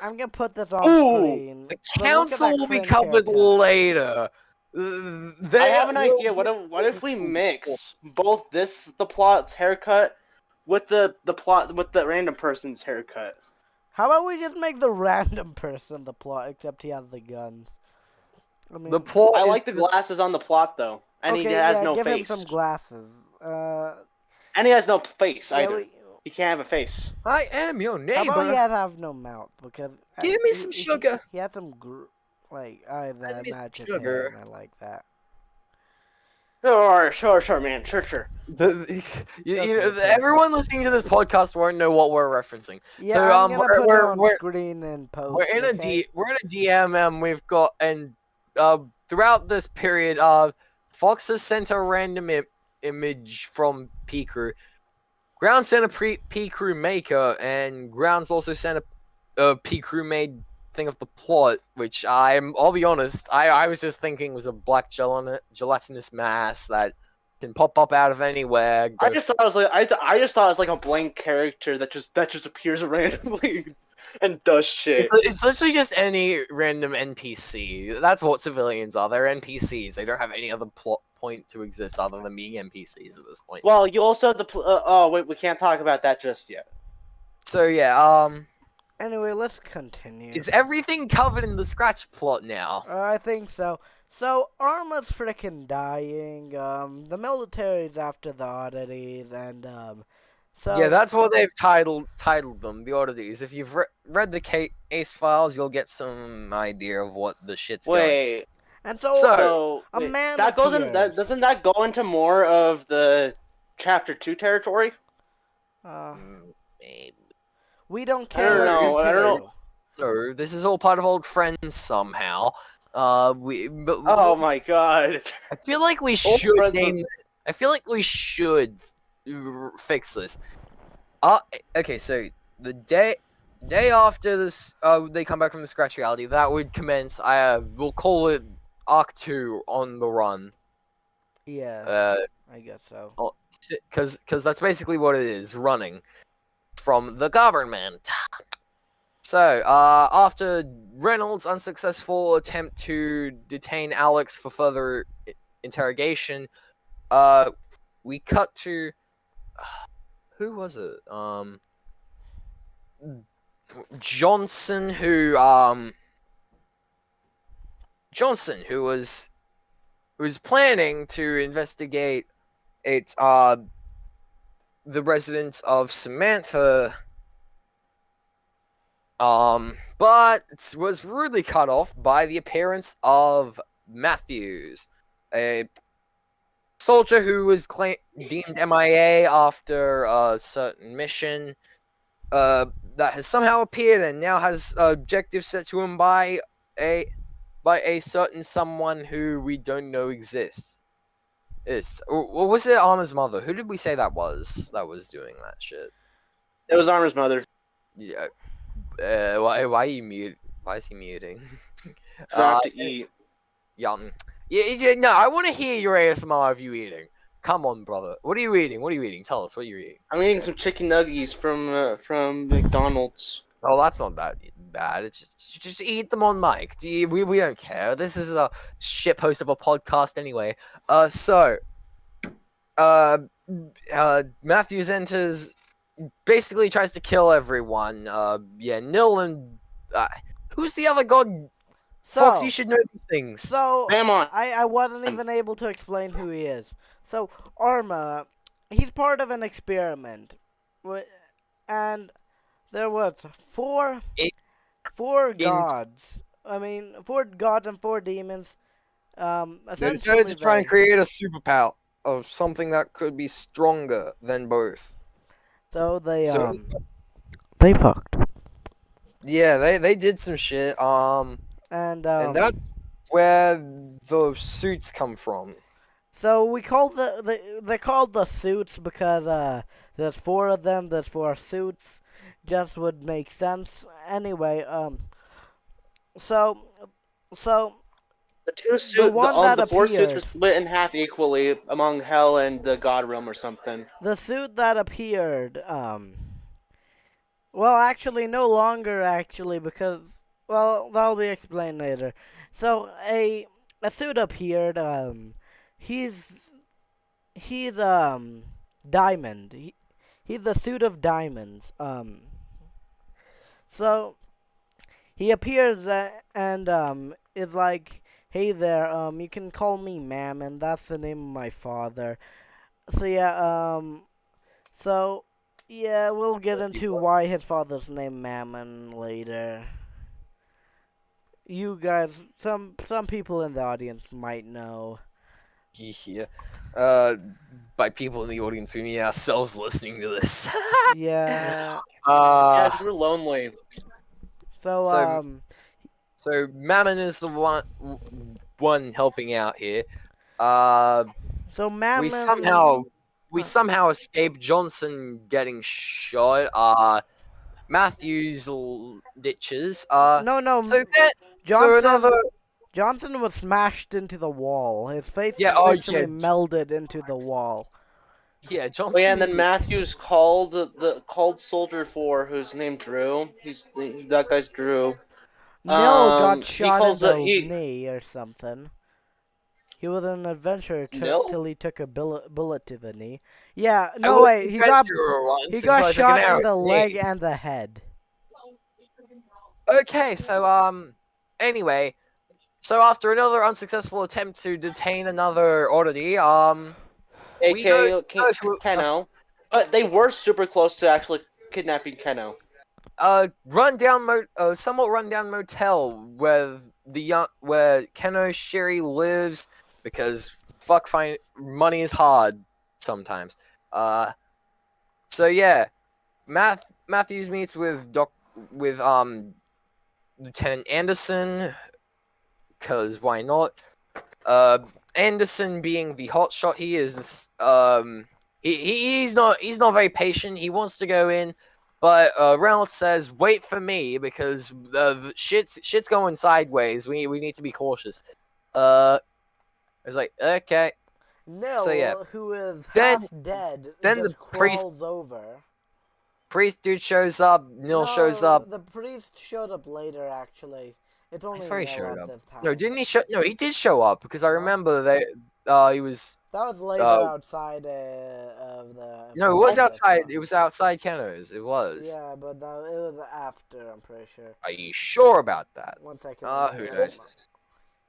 I'm gonna put this on Ooh, screen. the but look at council that will be cringe covered haircut. later. I have an idea. What if we mix both the plot's haircut with the plot with the random person's haircut? How about we just make the random person the plot, except he has the guns? I mean, The plot I is like the glasses on the plot though, and okay, he has yeah, no give face. him some glasses. And he has no face Yeah, either. He can't have a face. I am your how about he neighbor. have no mouth? Because Give me some sugar. He had some I Give me some matches sugar. him. I like that. Sure, man, sure. Everyone listening to this podcast won't know what we're referencing. Yeah, So I'm gonna put it on we're screen and post. we're in a okay? we're in a DMM. We've got throughout this period, Fox has sent a random image from P Crew. Ground sent a P Crew maker, and Grounds also sent a P Crew made thing of the plot, which I'll be honest, I was just thinking was a black gelatinous mass that can pop up out of anywhere. I just thought it was like a blank character that just appears randomly and does shit. It's literally just any random NPC. That's what civilians are. They're NPCs. They don't have any other plot point to exist other than being NPCs at this point. Well, you also have the oh wait, we can't talk about that just yet. So yeah, Anyway, let's continue. is everything covered in the scratch plot now? I think so. So Arma's freaking dying. The military's after the oddities, and so Yeah, that's what they've titled them, the oddities. If you've read the case files, you'll get some idea of what the shit's going. Wait. And so a wait, man that goes in. appears. Doesn't that go into more of the chapter 2 territory? Maybe. We don't care. I don't know. No, this is all part of Old Friends somehow. Oh my god. I feel like we Old should friends name. was- I feel like we should fix this. Okay, so the day after this, they come back from the scratch reality. That would commence. We'll call it Arc 2 on the run. Yeah, I guess so. Because that's basically what it is, running from the government. So, after Reynolds' unsuccessful attempt to detain Alex for further interrogation, we cut to who was it? Johnson, who was planning to investigate the residence of Samantha, but was rudely cut off by the appearance of Matthews, a soldier who was deemed MIA after a certain mission, that has somehow appeared and now has objectives set to him by a certain someone who we don't know exists. Or was it Arma's mother? Who did we say that was doing that shit? It was Armor's mother. Yeah. Why are you mute? Why is he muting? So I have to eat. Yeah. No, I want to hear your ASMR of you eating. Come on, brother. What are you eating? Tell us what you're eating. I'm eating some chicken nuggies from McDonald's. Oh, that's not that bad. It's just eat them on mic. We don't care. This is a shit post of a podcast anyway. Matthews enters, basically tries to kill everyone. Nil and who's the other god? Fox, you should know these things. So Come on. I wasn't even able to explain who he is. So Arma, he's part of an experiment, and there was four gods. I mean, 4 gods and 4 demons. They decided to try and create a superpower of something that could be stronger than both. So they fucked. Yeah, they did some shit. And that's where the suits come from. So we called they're called the suits because there's 4 of them. There's 4 suits. Just would make sense. Anyway, so The one that the 4 suits were appeared. split in half equally among Hell and the God Realm or something. The suit that appeared, well, actually, no longer actually because, well, that'll be explained later. So a suit appeared. He's diamond. He's a suit of diamonds. So he appears and is like, hey there, you can call me Mammon. That's the name of my father. So yeah, we'll get into why his father's named Mammon later. You guys, some people in the audience might know. Yeah. By people in the audience, we mean ourselves listening to this. Yeah. Yeah, we're lonely. So So Mammon is the one helping out here. So Mammon. We somehow escape Johnson getting shot. Matthews ditches. No. So Johnson was smashed into the wall. His face literally melded into the wall. Yeah, Johnson. Oh yeah, and then Matthews called called Soldier 4, who's named Drew. That guy's Drew. Nil got shot in the he- knee or something. He was an adventurer till he took a bullet to the knee. Yeah, no way. He got shot in the leg and the head. Okay, so anyway, so after another unsuccessful attempt to detain another oddity, aka Keno, but they were super close to actually kidnapping Keno. Somewhat rundown motel where where Keno Sherry lives, because money is hard sometimes. So yeah, Matthews meets with Lieutenant Anderson, because why not? Anderson being the hotshot he is, he's not very patient. He wants to go in, but Reynolds says, "Wait for me because shit's going sideways. We need to be cautious." I was like, okay. So yeah, Nil, who is then half dead, then just the priest crawls over. dude shows up. Nil shows No, up. the priest showed up later, actually. It's I only swear he Nil showed at up. this time. No, didn't he show? No, he did show up because I No? remember they. He was. That was later outside of the... No, it was of the outside. town. It was outside Keno's. It was. Yeah, but it was after, I'm pretty sure. Are you sure about that? 1 second. Who knows?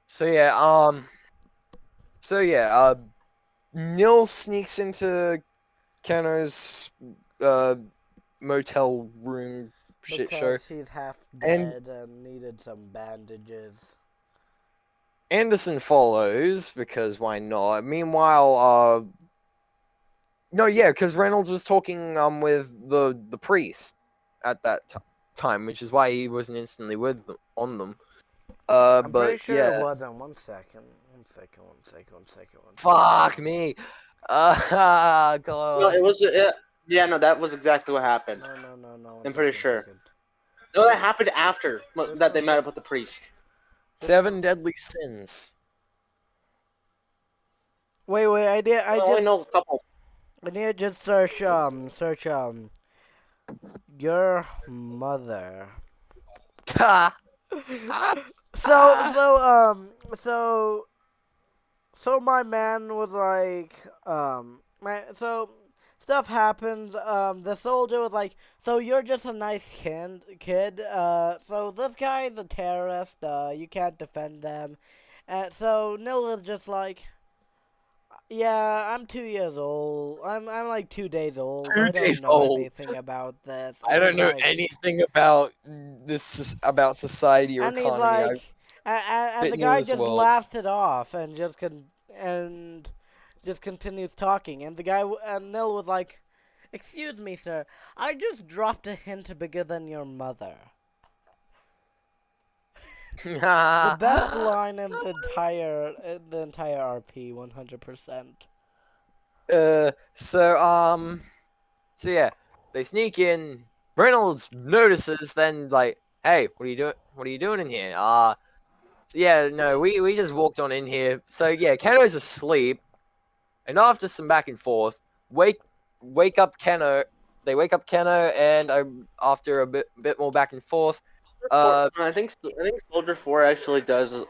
So yeah, Nil sneaks into Keno's motel room shit show. Because he's half And- dead and needed some bandages. Anderson follows because why not? Meanwhile, no, yeah, because Reynolds was talking with the priest at that time, which is why he wasn't instantly with them, on them. I'm But pretty sure yeah, it wasn't. 1 second. 1 second. 1 second. 1 second. 1 second. fuck me. No, God. it was. Yeah, no, that was exactly what happened. No. I'm pretty sure. No, that happened after that they met up with the priest. 7 deadly sins. Wait, I did. I only know a couple. I need to just search your mother. So my man was like, so stuff happens. The soldier was like, so you're just a nice kid. So this guy's a terrorist. You can't defend them. And so Nil was just like, yeah, I'm 2 years old. I'm like 2 days old. 2 I don't days know old. anything about this. I And don't he's know like- anything about this, about society or And he's economy. like, and the bit guy new as just well. laughs it off and just continues talking. And the guy and Nil was like, "Excuse me, sir. I just dropped a hint bigger than your mother." The best line in the entire RP, 100%. So yeah, they sneak in. Reynolds notices, then like, hey, what are you doing? What are you doing in here? So yeah, no, we just walked on in here. So yeah, Keno's asleep, and after some back and forth, wake up Keno. They wake up Keno, and after a bit more back and forth, I think Soldier 4 actually does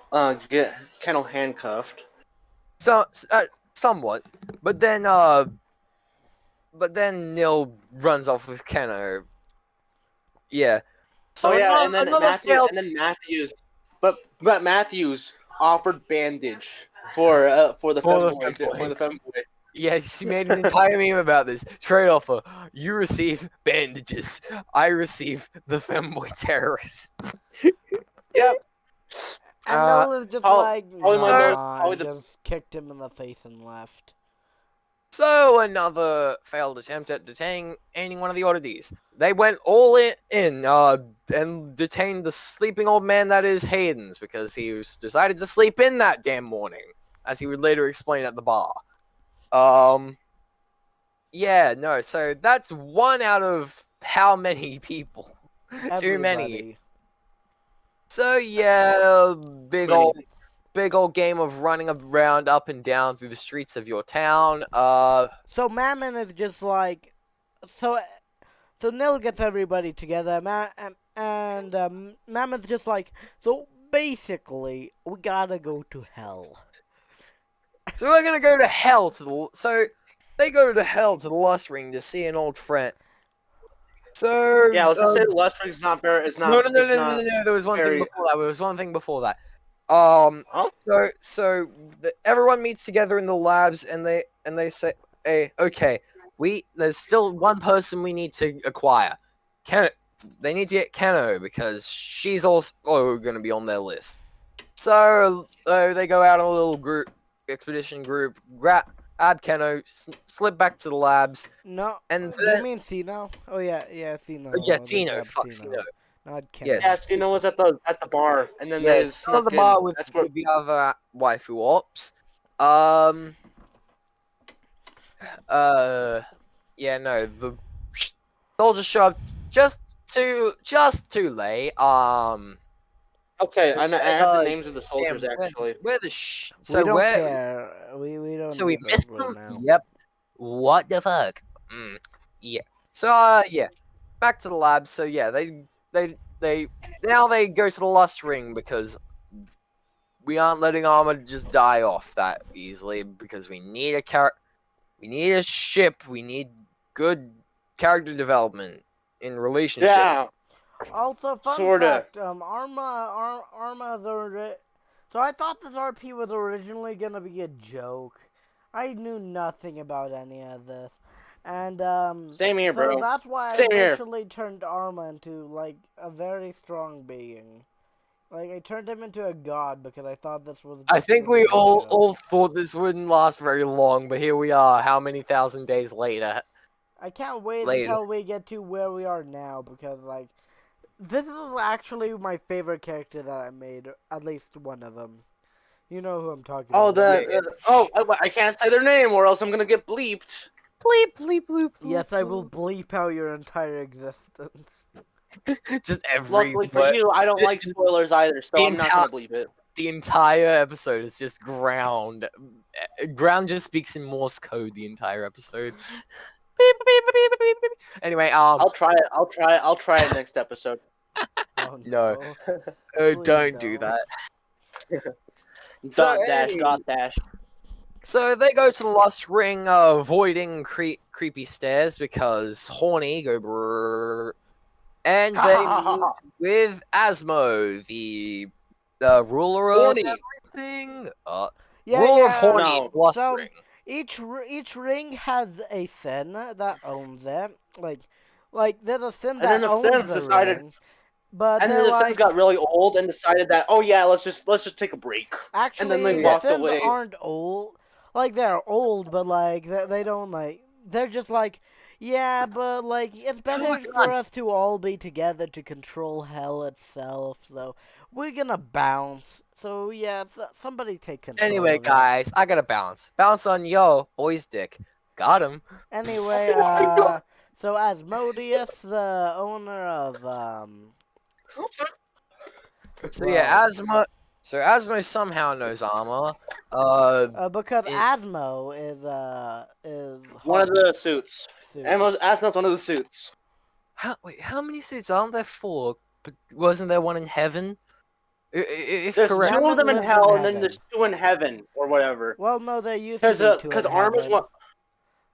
get Kennel handcuffed. so somewhat, but then Nil runs off with Keno. Yeah. So and then another failed. Matthews, but Matthews offered bandage for the femboy. Yeah, she made an entire meme about this. Trade offer. You receive bandages. I receive the femboy terrorist. Yep. And Nil is just like, probably just kicked him in the face and left. So another failed attempt at detaining one of the oddities. They went all in and detained the sleeping old man that is Hayden's because he decided to sleep in that damn morning, as he would later explain at the bar. Yeah, no, so that's 1 out of how many people? Too many. Everybody. So yeah, big old game of running around up and down through the streets of your town. So Mammon is just like, so Nil gets everybody together, and Mammon's just like, so basically, we gotta go to hell. So we're gonna go to hell they go to hell to the Lust Ring to see an old friend. So yeah, let's just say the Lust Ring is not very. It's not. No. There was one thing before that. There was one thing before that. So everyone meets together in the labs, and they say, "Hey, okay, there's still one person we need to acquire. They need to get Keno because she's also going to be on their list." So they go out on a little expedition group, grab Keno, slip back to the labs. No, And do you mean Cino? Oh yeah, Cino. yeah, Cino. Fuck Cino. Not Ken. Yes. Yes, you know what's at the bar, and then Yeah, they still snuck the bar in. with, That's where. with the other waifu ops. Um. Yeah. No. The soldier show up just too late. Okay, I have the Uh. names of the soldiers Damn. actually. Where the We so don't where? care. We don't So we need those missed right them. now. Yep. What the fuck? Yeah. So yeah. Back to the lab. So yeah, they now they go to the lust ring because we aren't letting Armor just die off that easily because we need we need a ship, we need good character development in relationship. Yeah, Also, fun sorta. fact, Arma's so I thought this RP was originally gonna be a joke. I knew nothing about any of this. And, Same here, so bro. that's why I Same here. literally turned Arma into, like, a very strong being. Like, I turned him into a god because I thought this was I just think gonna we be a joke. all thought this wouldn't last very long, but here we are, how many thousand days later? I can't wait Later. until we get to where we are now because, like, this is actually my favorite character that I made, at least one of them. You know who I'm talking Oh, about. Yeah, I can't say their name or else I'm gonna get bleeped. bleep bleep bloop bloop. Yes, I will bleep out your entire existence. Just every Luckily for word. you, I don't like Just spoilers either, so the I'm not gonna bleep it. The entire episode is just ground. Ground just speaks in Morse code the entire episode. Beep, beep, beep, beep, beep, beep. Anyway, I'll try it. I'll try it next episode. Oh no, no. don't do that. So Dot dash, anyway, dot dash. so they go to the Lost Ring, avoiding creepy stairs because horny go brrrr, and they meet with Asmo, the ruler of Horny. everything. Yeah, Ruler of yeah. horny No. Lost So Ring. each ring has a sin that owns it. Like there's a sin And that then the owns Sims the decided, ring, but and then they're the Sims like, got really old and decided that, oh yeah, let's just take a break. And then actually, they So, yeah. the walked Sims away. aren't old. Like they're old, but like they don't like. They're just like, yeah, but like it's Oh better my for God. us to all be together to control hell itself. So we're gonna bounce. So yeah, somebody take control. Anyway, of it. guys, I gotta bounce. Bounce on yo, boy's dick. Got him. Anyway, so Asmodeus, the owner of So well, yeah, Asmo somehow knows armor. because It, Asmo is One of the suits. suit. Asmo's one of the suits. how many suits aren't there? 4? But wasn't there one in heaven? If There's correct. two of them in lives in hell, and then heaven. there's 2 in heaven or whatever. Well, no, there used to be two Because in Arma's heaven. one,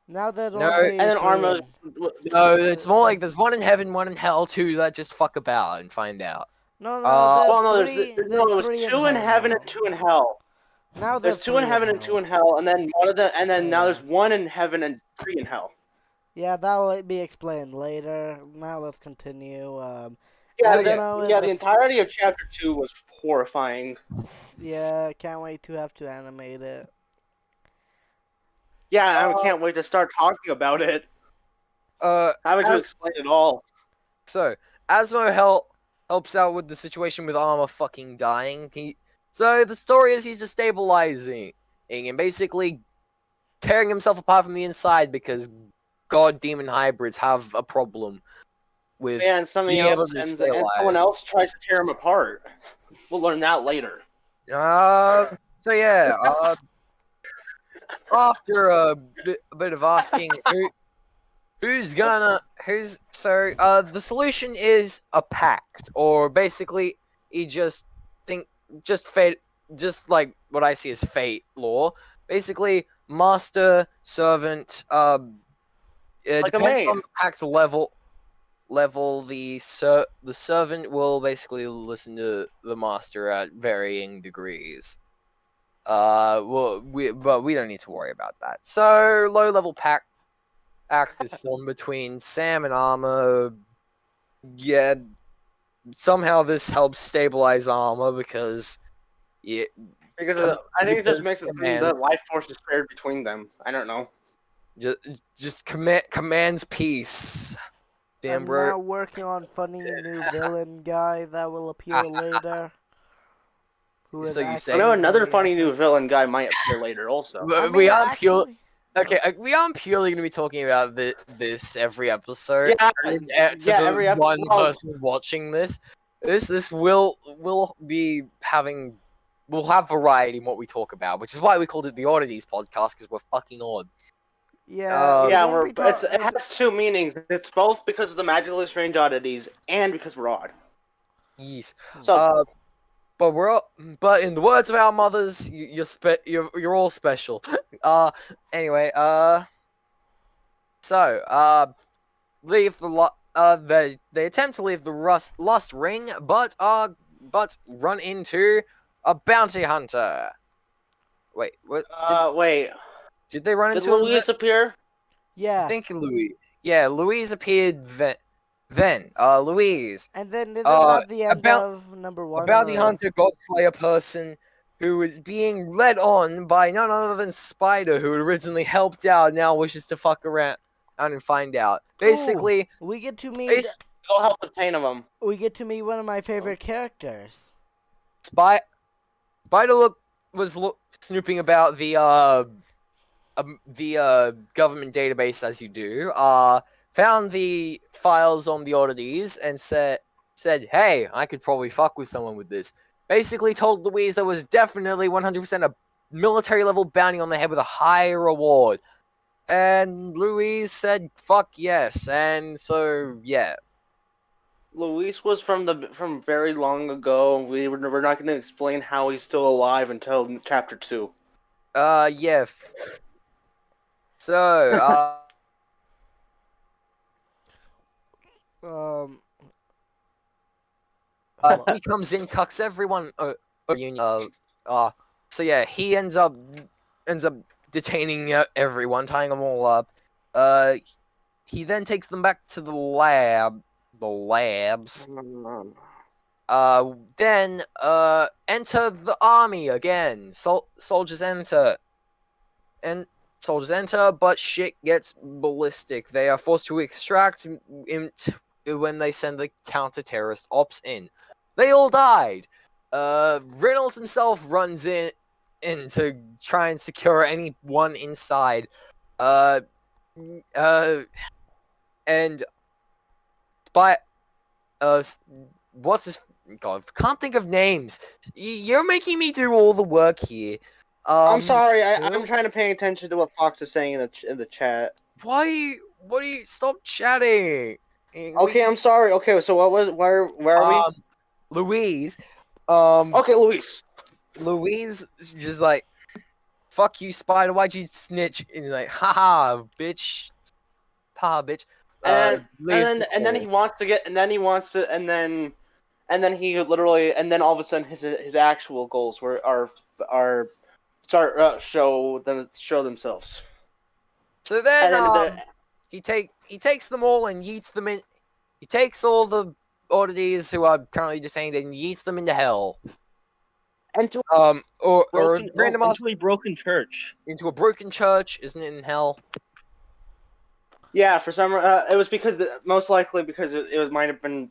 Now there's No, only and then three Arma's. in- No, it's more like there's one in heaven, one in hell, 2 that just fuck about and find out. No, Well, no, there's there's three. no. It was Three 2 in hell heaven now. and 2 in hell. Now There's 2 in three heaven and hell. 2 in hell, and then now Yeah. there's 1 in heaven and 3 in hell. Yeah, that'll be explained later. Now let's continue. Yeah, So, Asmo is the a- entirety of chapter 2 was horrifying. Yeah, can't wait to have to animate it. Yeah, I can't wait to start talking about it. Having to As- explain it all. So Asmo helps out with the situation with Armor fucking dying. So the story is he's just stabilizing and basically tearing himself apart from the inside because god demon hybrids have a problem with Yeah, and something being able else, to and stay someone alive. else tries to tear him apart. We'll learn that later. So yeah, after a bit of asking the solution is a pact, or basically you just fate, just like what I see as fate law. Basically, master servant. Like a Depending maid. on the pact level, the servant will basically listen to the master at varying degrees. But we don't need to worry about that. So low level pact is formed between Sam and Armor. Yeah, somehow this helps stabilize Armor because yeah, Because I think it just because makes it seem commands. that life force is shared between them. I don't know. Commands peace. Damn, I'm bro. now working on funny new villain guy that will appear later. Who is So you I say- actually know another very funny new epic. villain guy might appear later also. I We mean, aren't pure. actually, Okay, we aren't purely going to be talking about this every episode. Yeah, And, to yeah, the every one episode. person watching this will be having. We'll have variety in what we talk about, which is why we called it the Oddities podcast, because we're fucking odd. yeah, it Yeah, won't be it has two meanings. It's both because of the magically strange oddities and because we're odd. Yes. So But but in the words of our mothers, you're all special. Anyway, so leave the they attempt to leave the lust ring, but run into a bounty hunter. Wait, what? wait, Did they run did into Louise appear? I yeah. think Louise. Yeah, Louise appeared then. Louise. And then isn't Uh, that the end about of number a 1? bounty or... hunter godslayer person who is being led on by none other than Spider, who originally helped out, now wishes to fuck around and find out. Basically, Ooh, we get to meet. Go help the 10 of them. We get to meet one of my favorite characters. Spider was snooping about the government database as you do. Found the files on the oddities and said, "Hey, I could probably fuck with someone with this." Basically, told Louise there was definitely 100% a military level bounty on the head with a high reward. And Louise said, "Fuck yes." And so yeah. Louise was from very long ago. We're not going to explain how he's still alive until chapter 2. Yeah. So Um, he comes in, cucks everyone. So yeah, he ends up detaining everyone, tying them all up. He then takes them back to the labs. Then enter the army again. Soldiers enter, but shit gets ballistic. They are forced to extract when they send the counter-terrorist ops in. They all died. Reynolds himself runs in to try and secure anyone inside. And by what's his God? Can't think of names. You're making me do all the work here. I'm sorry. I'm trying to pay attention to what Fox is saying in the chat. Why do you stop chatting? Okay, I'm sorry. Okay, so where are we? Louise. Okay, Louise. Louise just like, fuck you, Spider. Why'd you snitch? And he's like, haha, bitch. Ha, bitch. And then he wants to get, and then he wants to, and then he literally, and then all of a sudden his actual goals show themselves. So then, And then he takes them all and yeets them in. He takes all the oddities who are currently detained and yeets them into hell. into Or random into a broken church. Into a broken church, isn't it in hell? Yeah, for some it was most likely because it might have been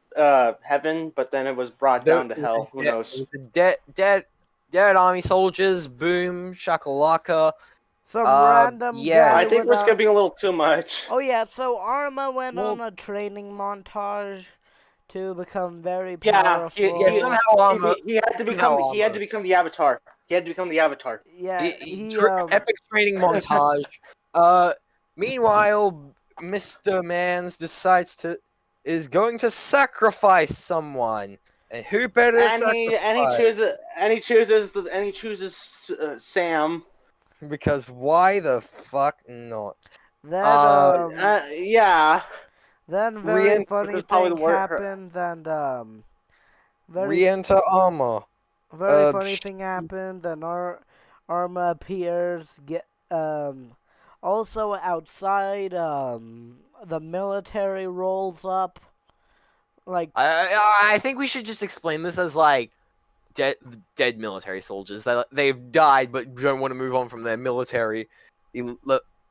heaven, but then it was brought down to hell. Who knows? It was dead army soldiers. Boom, shakalaka. some random guy I think we're without... skipping a little too much. Oh yeah, so Arma went on a training montage to become very powerful. He had to become the Avatar. He had to become the Avatar. Yeah, epic training montage. Meanwhile, Mr. Mans is going to sacrifice someone, and who better to sacrifice? He chooses Sam. Because why the fuck not? Then yeah. Then very funny thing happens, and re-enter Arma. Very funny thing happens, and Arma appears. Also outside, the military rolls up. Like I think we should just explain this as like dead military soldiers that they've died but don't want to move on from their military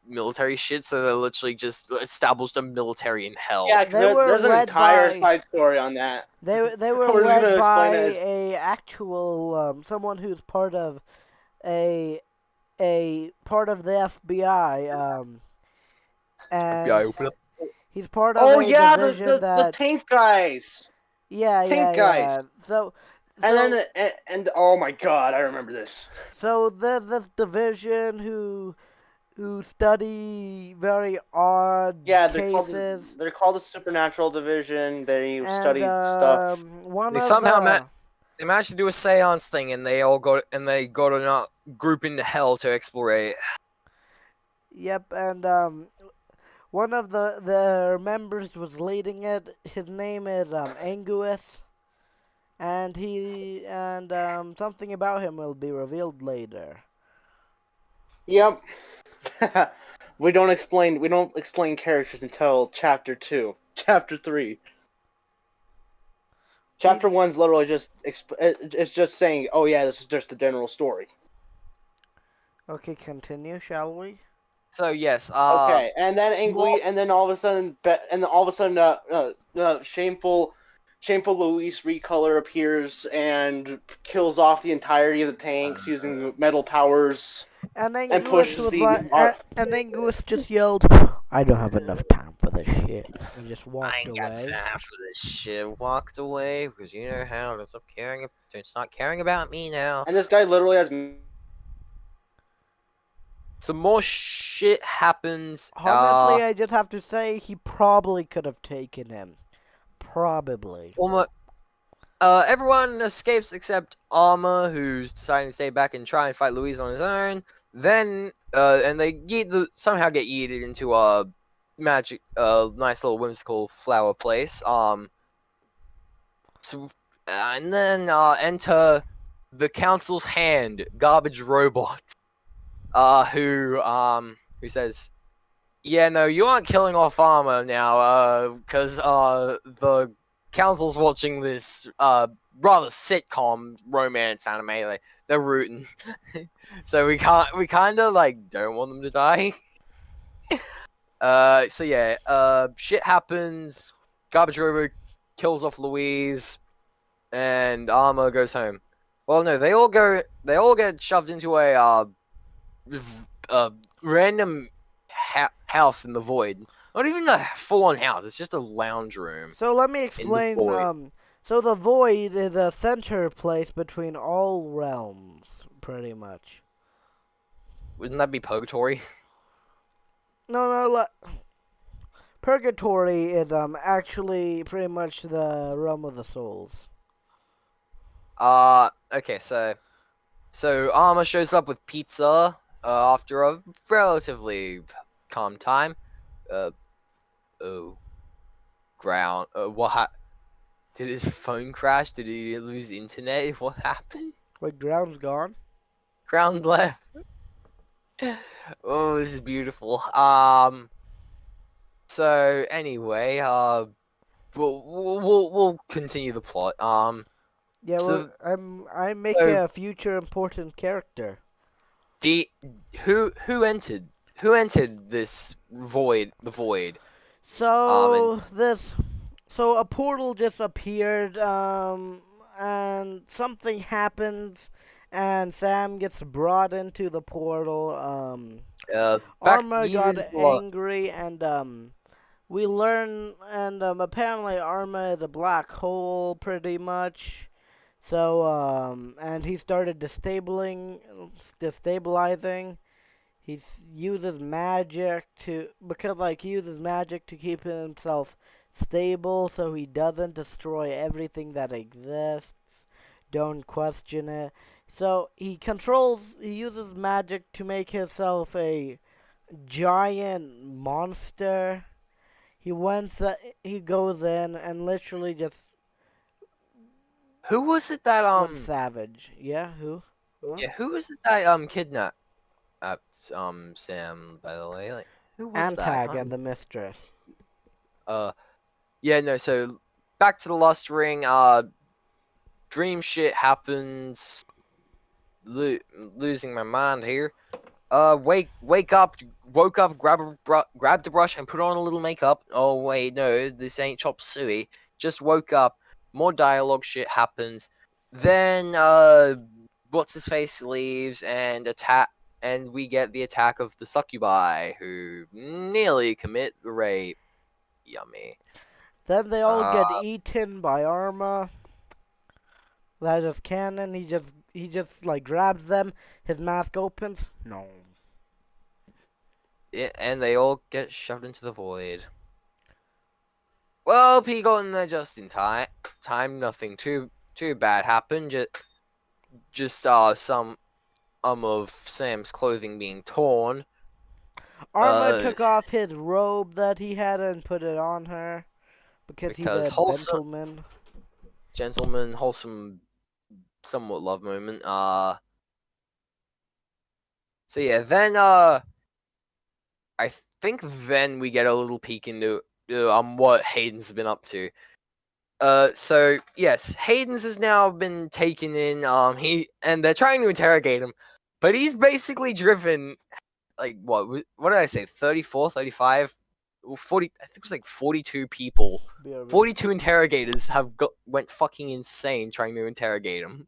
military shit, so they literally just established a military in hell. Yeah, because They were there's an led entire by- side story on that. They were We're just led gonna explain by it as a actual someone who's part of a part of the FBI FBI and open up. he's part of oh a yeah, division the that tank guys, tank guys, So and then and oh my god, I remember this. so there's this division who study very odd Yeah, cases, they're called the Supernatural Division. They and study stuff. one They of somehow the They managed to do a seance thing, and they go to a group into hell to explore it. yep, and one of the members was leading it. His name is Anguis, and something about him will be revealed later. Yep. we don't explain characters until chapter 2, chapter 3. Chapter 1's literally just it's just saying, "Oh yeah, this is just the general story." Okay, continue, shall we? So yes, Okay, and then well- and then all of a sudden, shameful Luis Recolor appears and kills off the entirety of the tanks using metal powers. And And pushes the and Anguis just yelled, "I don't have enough time for this shit," and just I walked ain't got away. time for this shit. Walked away because you know how it's not caring about me now. And this guy literally has. Some more shit happens. Honestly, I just have to say he probably could have taken him. Probably. Everyone escapes except Armor, who's deciding to stay back and try and fight Louise on his own. Then, and they somehow get yeeted into a magic, nice little whimsical flower place. And then enter the council's hand, Garbage Robot, who says, "Yeah, no, you aren't killing off Armor now, because the council's watching this rather sitcom romance anime. Like, they're rooting, so we kind of like don't want them to die." So yeah, shit happens. Garbage Robot kills off Louise, and Armor goes home. Well, no, they all get shoved into a random house in the void. Not even a full-on house. It's just a lounge room. So let me explain. void. So the void is a center place between all realms, pretty much. Wouldn't that be purgatory? No. Purgatory is actually pretty much the realm of the souls. Okay, so Armor shows up with pizza after a relatively calm time. Ground. What? Did his phone crash? Did he lose internet? What happened? Wait, ground's gone? Ground left. Oh, this is beautiful. So anyway, we'll continue the plot. Yeah, So- well, I'm making so- a future important character. Who entered this void? The void. So so a portal just appeared, and something happens, and Sam gets brought into the portal. Armor got angry, and we learn, and apparently Armor is a black hole, pretty much. So and he started destabilizing. He uses magic he uses magic to keep himself stable, so he doesn't destroy everything that exists. Don't question it. So he uses magic to make himself a giant monster. He goes in and literally just Who was it that went savage. Yeah, who? What? Yeah, who was it that kidnapped Sam, by the way? Like, who was that? I Antag can't and the mistress. Yeah, no, so back to the Lost Ring, dream shit happens. Losing my mind here. wake up, woke up, grabbed the brush and put on a little makeup. Oh wait, no, this ain't chop suey. Just woke up. More dialogue shit happens. Then what's his face leaves and we get the attack of the succubi who nearly commit the rape. Yummy. Then they all Uh, get eaten by Arma. That is canon. He just like grabs them. His mask opens. No. and they all get shoved into the void. Well, P got in there just in time. Nothing too bad happened. Just some of Sam's clothing being torn. Arma took off his robe that he had and put it on her because he's Because a gentleman. wholesome, somewhat love moment. So yeah, then I think then we get a little peek into what Hayden's been up to. So yes, Hayden's has now been taken in. And they're trying to interrogate him, but he's basically driven like what did I say? 34, 35, 40. I think it was like 42 people. BRB. 42 interrogators went fucking insane trying to interrogate him.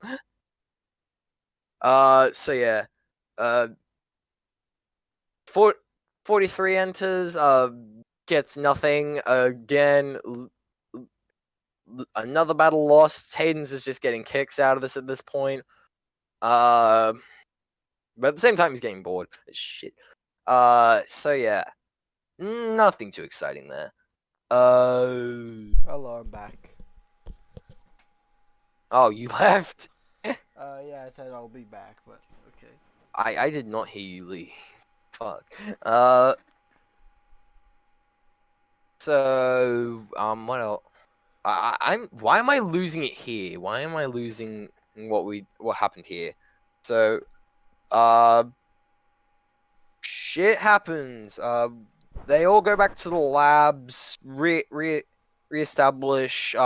So yeah, 43 enters. Gets nothing again. Another battle lost. Hayden's is just getting kicks out of this at this point. But at the same time, he's getting bored. Shit. So yeah, nothing too exciting there. Hello, I'm back. Oh, you left? Yeah, I said I'll be back, but okay. I did not hear you leave. Fuck. So, what else? why am I losing it here? Why am I losing what happened here? So, shit happens. They all go back to the labs, reestablish, they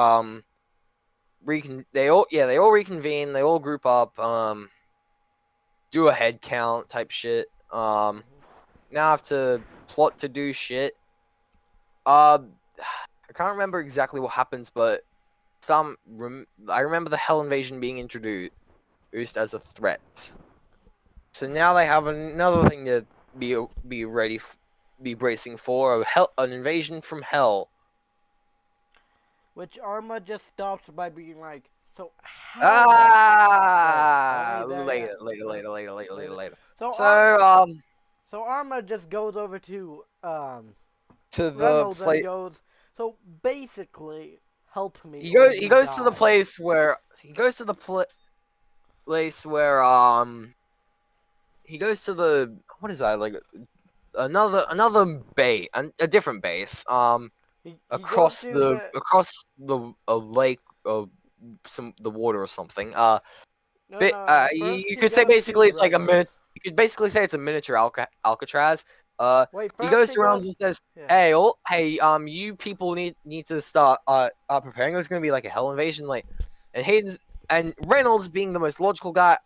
all reconvene, they all group up, do a head count type shit. Now have to plot to do shit. I can't remember exactly what happens, but I remember the Hell Invasion being introduced as a threat. So now they have another thing to be ready, be bracing for an invasion from Hell. Which Arma just stops by being like, so how? Later. So Arma just goes over to To the Reynolds and place. goes, so basically, help me. He goes to the place where he goes to the place where he goes to the what is that, like another bay, a different base across the lake or the water or something. You could say basically it's like a minute. You could basically say it's a miniature Alcatraz. He goes around and says, "Hey, you people need to start preparing. There's gonna be like a hell invasion." Like, and Reynolds, being the most logical guy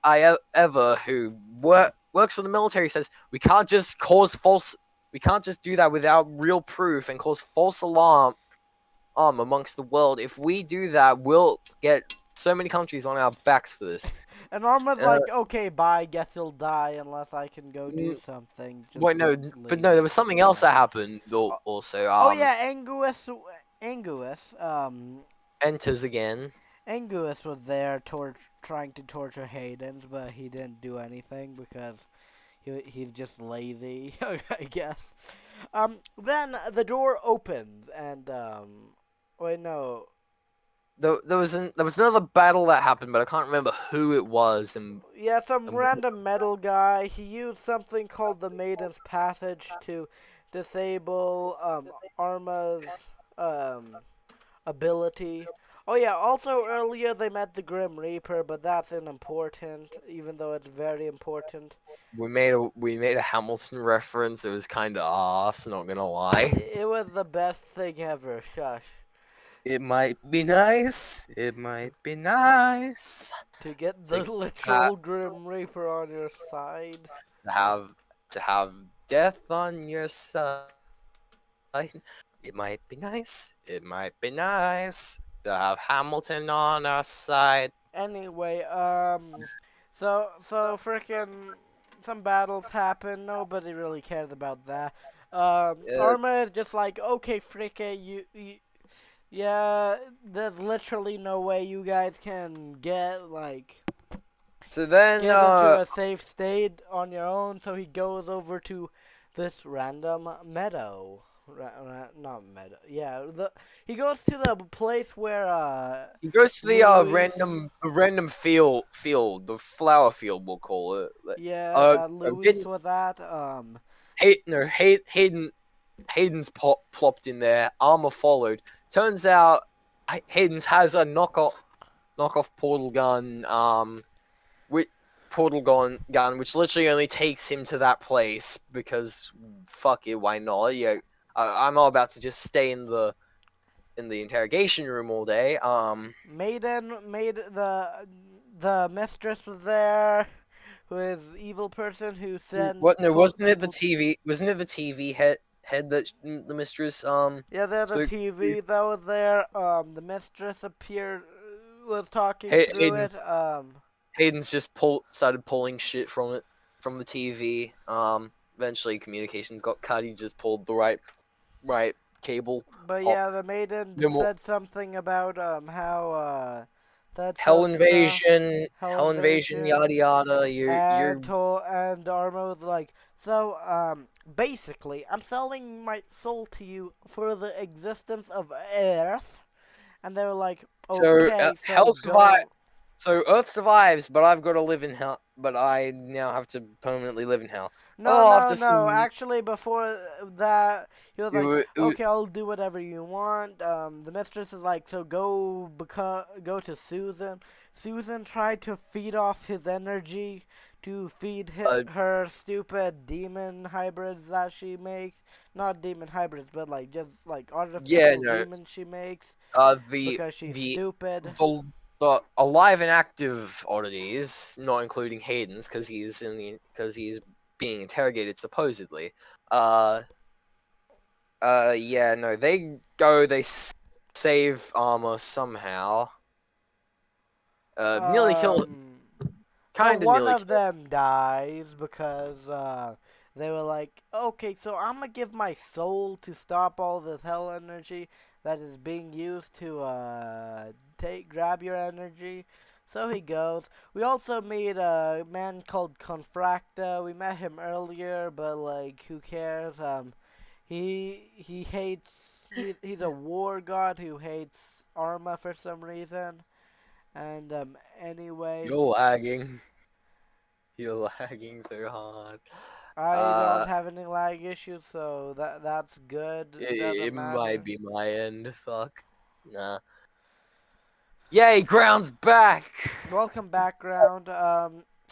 ever, who works for the military, says we can't just do that without real proof and cause false alarm amongst the world. If we do that, we'll get so many countries on our backs for this. And Arma's like, okay, bye, guess you'll die unless I can go do something. Wait, no, but no, there was something else that happened also. Oh yeah, Anguus, enters again. Anguus was there trying to torture Hayden, but he didn't do anything because he's just lazy, I guess. Then the door opens and wait, no. There was another battle that happened, but I can't remember who it was. And yeah, some random metal guy. He used something called the Maiden's Passage to disable Arma's ability. Oh yeah, also earlier they met the Grim Reaper, but that's unimportant, even though it's very important. We made a Hamilton reference. It was kind of ass, not gonna lie. It was the best thing ever. Shush. It might be nice. It might be nice to get the literal Grim Reaper on your side. To have to have death on your side. It might be nice. It might be nice to have Hamilton on our side. Anyway, so frickin' some battles happen. Nobody really cares about that. Uh, Arma is just like, okay, frickin', yeah, there's literally no way you guys can so then, get into a safe state on your own. So he goes over to this random meadow. Not meadow. Yeah, he goes to the place where he goes to the Louis. random field, the flower field, we'll call it. Yeah, Uh, that Louis didn't was at. Hayden's plopped in there. Armor followed. Turns out Hayden's has a knockoff portal gun. With gun, which literally only takes him to that place because fuck it, why not? Yeah, I'm not about to just stay in the interrogation room all day. Maiden made the mistress was there, who is evil person who sends What? No, told wasn't it the people. TV? Wasn't it the TV head that the mistress Yeah, there's a spoke to? TV that was there. The mistress appeared, was talking Hay- through it. Hayden's Hayden's just started pulling shit from it from the TV. Eventually communications got cut. He just pulled the right cable. But Pop. yeah, the maiden No more said something about how said hell some stuff, invasion, hell hell invasion, yada invasion, yada. You're and Arma was like, so basically, I'm selling my soul to you for the existence of Earth, and they were like, so okay, so hell survive. go. So Earth survives, but I've got to live in hell. But I now have to permanently live in hell. No, Oh, no, after no. some, Actually, before that, he was like, it was, "Okay, I'll do whatever you want." The mistress is like, "So go to Susan." Susan tried to feed off his energy to feed uh, her stupid demon hybrids that she makes. Not demon hybrids, but like just like yeah, artificial no, demons she makes the because she's the stupid. the alive and active oddities, not including Hayden's, because he's being interrogated supposedly. Uh, yeah, no, they save Armor somehow. Nearly kill, Well, kind of one nearly of kill. them dies because they were like, okay, so I'm gonna give my soul to stop all this hell energy that is being used to grab your energy. So he goes. We also meet a man called Confracta. We met him earlier, but like, who cares? He hates. He's a war god who hates Arma for some reason. And anyway. You're lagging. You're lagging so hard. I don't Uh, have any lag issues, so that's good. It it doesn't might matter. be my end. Fuck. Nah. Yay, ground's back. Welcome background.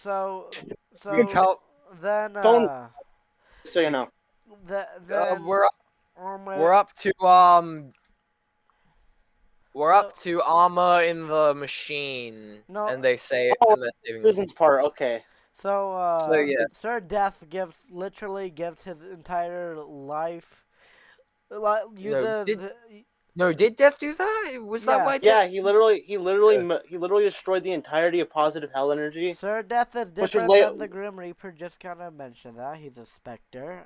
So We so come. then Phone, so you We, know. then we're Arma. up to we're So up to armor in the machine, no. and they say Oh, and they're saving him. Susan's part. Okay. So So yeah. Sir Death literally gives his entire life. No, Uses did Death do that? Was that yes. why Death? Yeah, he literally destroyed the entirety of positive hell energy, Sir Death is which would different lay. than the Grim Reaper. Just kind of mention that he's a specter.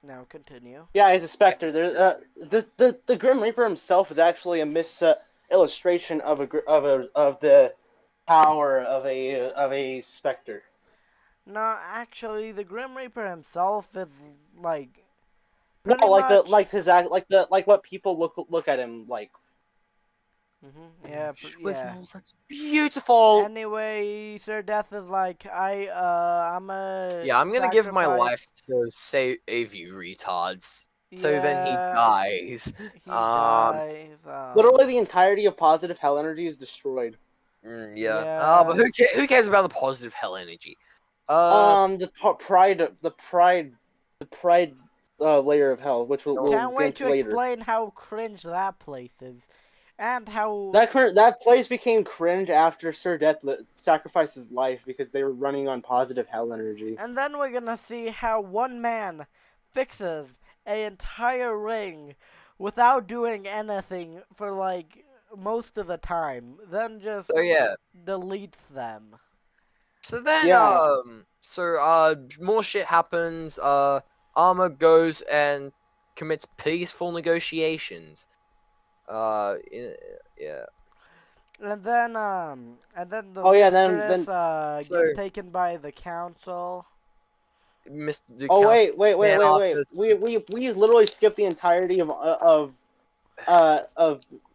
Now continue. Yeah, he's a specter. The Grim Reaper himself is actually a illustration of of the power of a specter. No, actually, the Grim Reaper himself is like No, pretty much. like what people look at him like. Yeah, yeah. Whistles, that's beautiful. Anyway, Sir Death is like I'm a Yeah, I'm gonna give my sacrifice. life to save you retards. So then he Yeah, dies. he dies. Literally, the entirety of positive hell energy is destroyed. Yeah. But Yeah, who cares about the positive hell energy? The pride layer of hell, which we'll can't get wait into to later. explain how cringe that place is. And how That place became cringe after Sir Death sacrificed his life because they were running on positive hell energy. And then we're gonna see how one man fixes a entire ring without doing anything for like most of the time, then just So yeah. deletes them. So then, Yeah. more shit happens. Armor goes and commits peaceful negotiations. Yeah. And then the Oh yeah, mistress So, gets taken by the council. Mr. oh Council Man wait. after We literally skipped the entirety of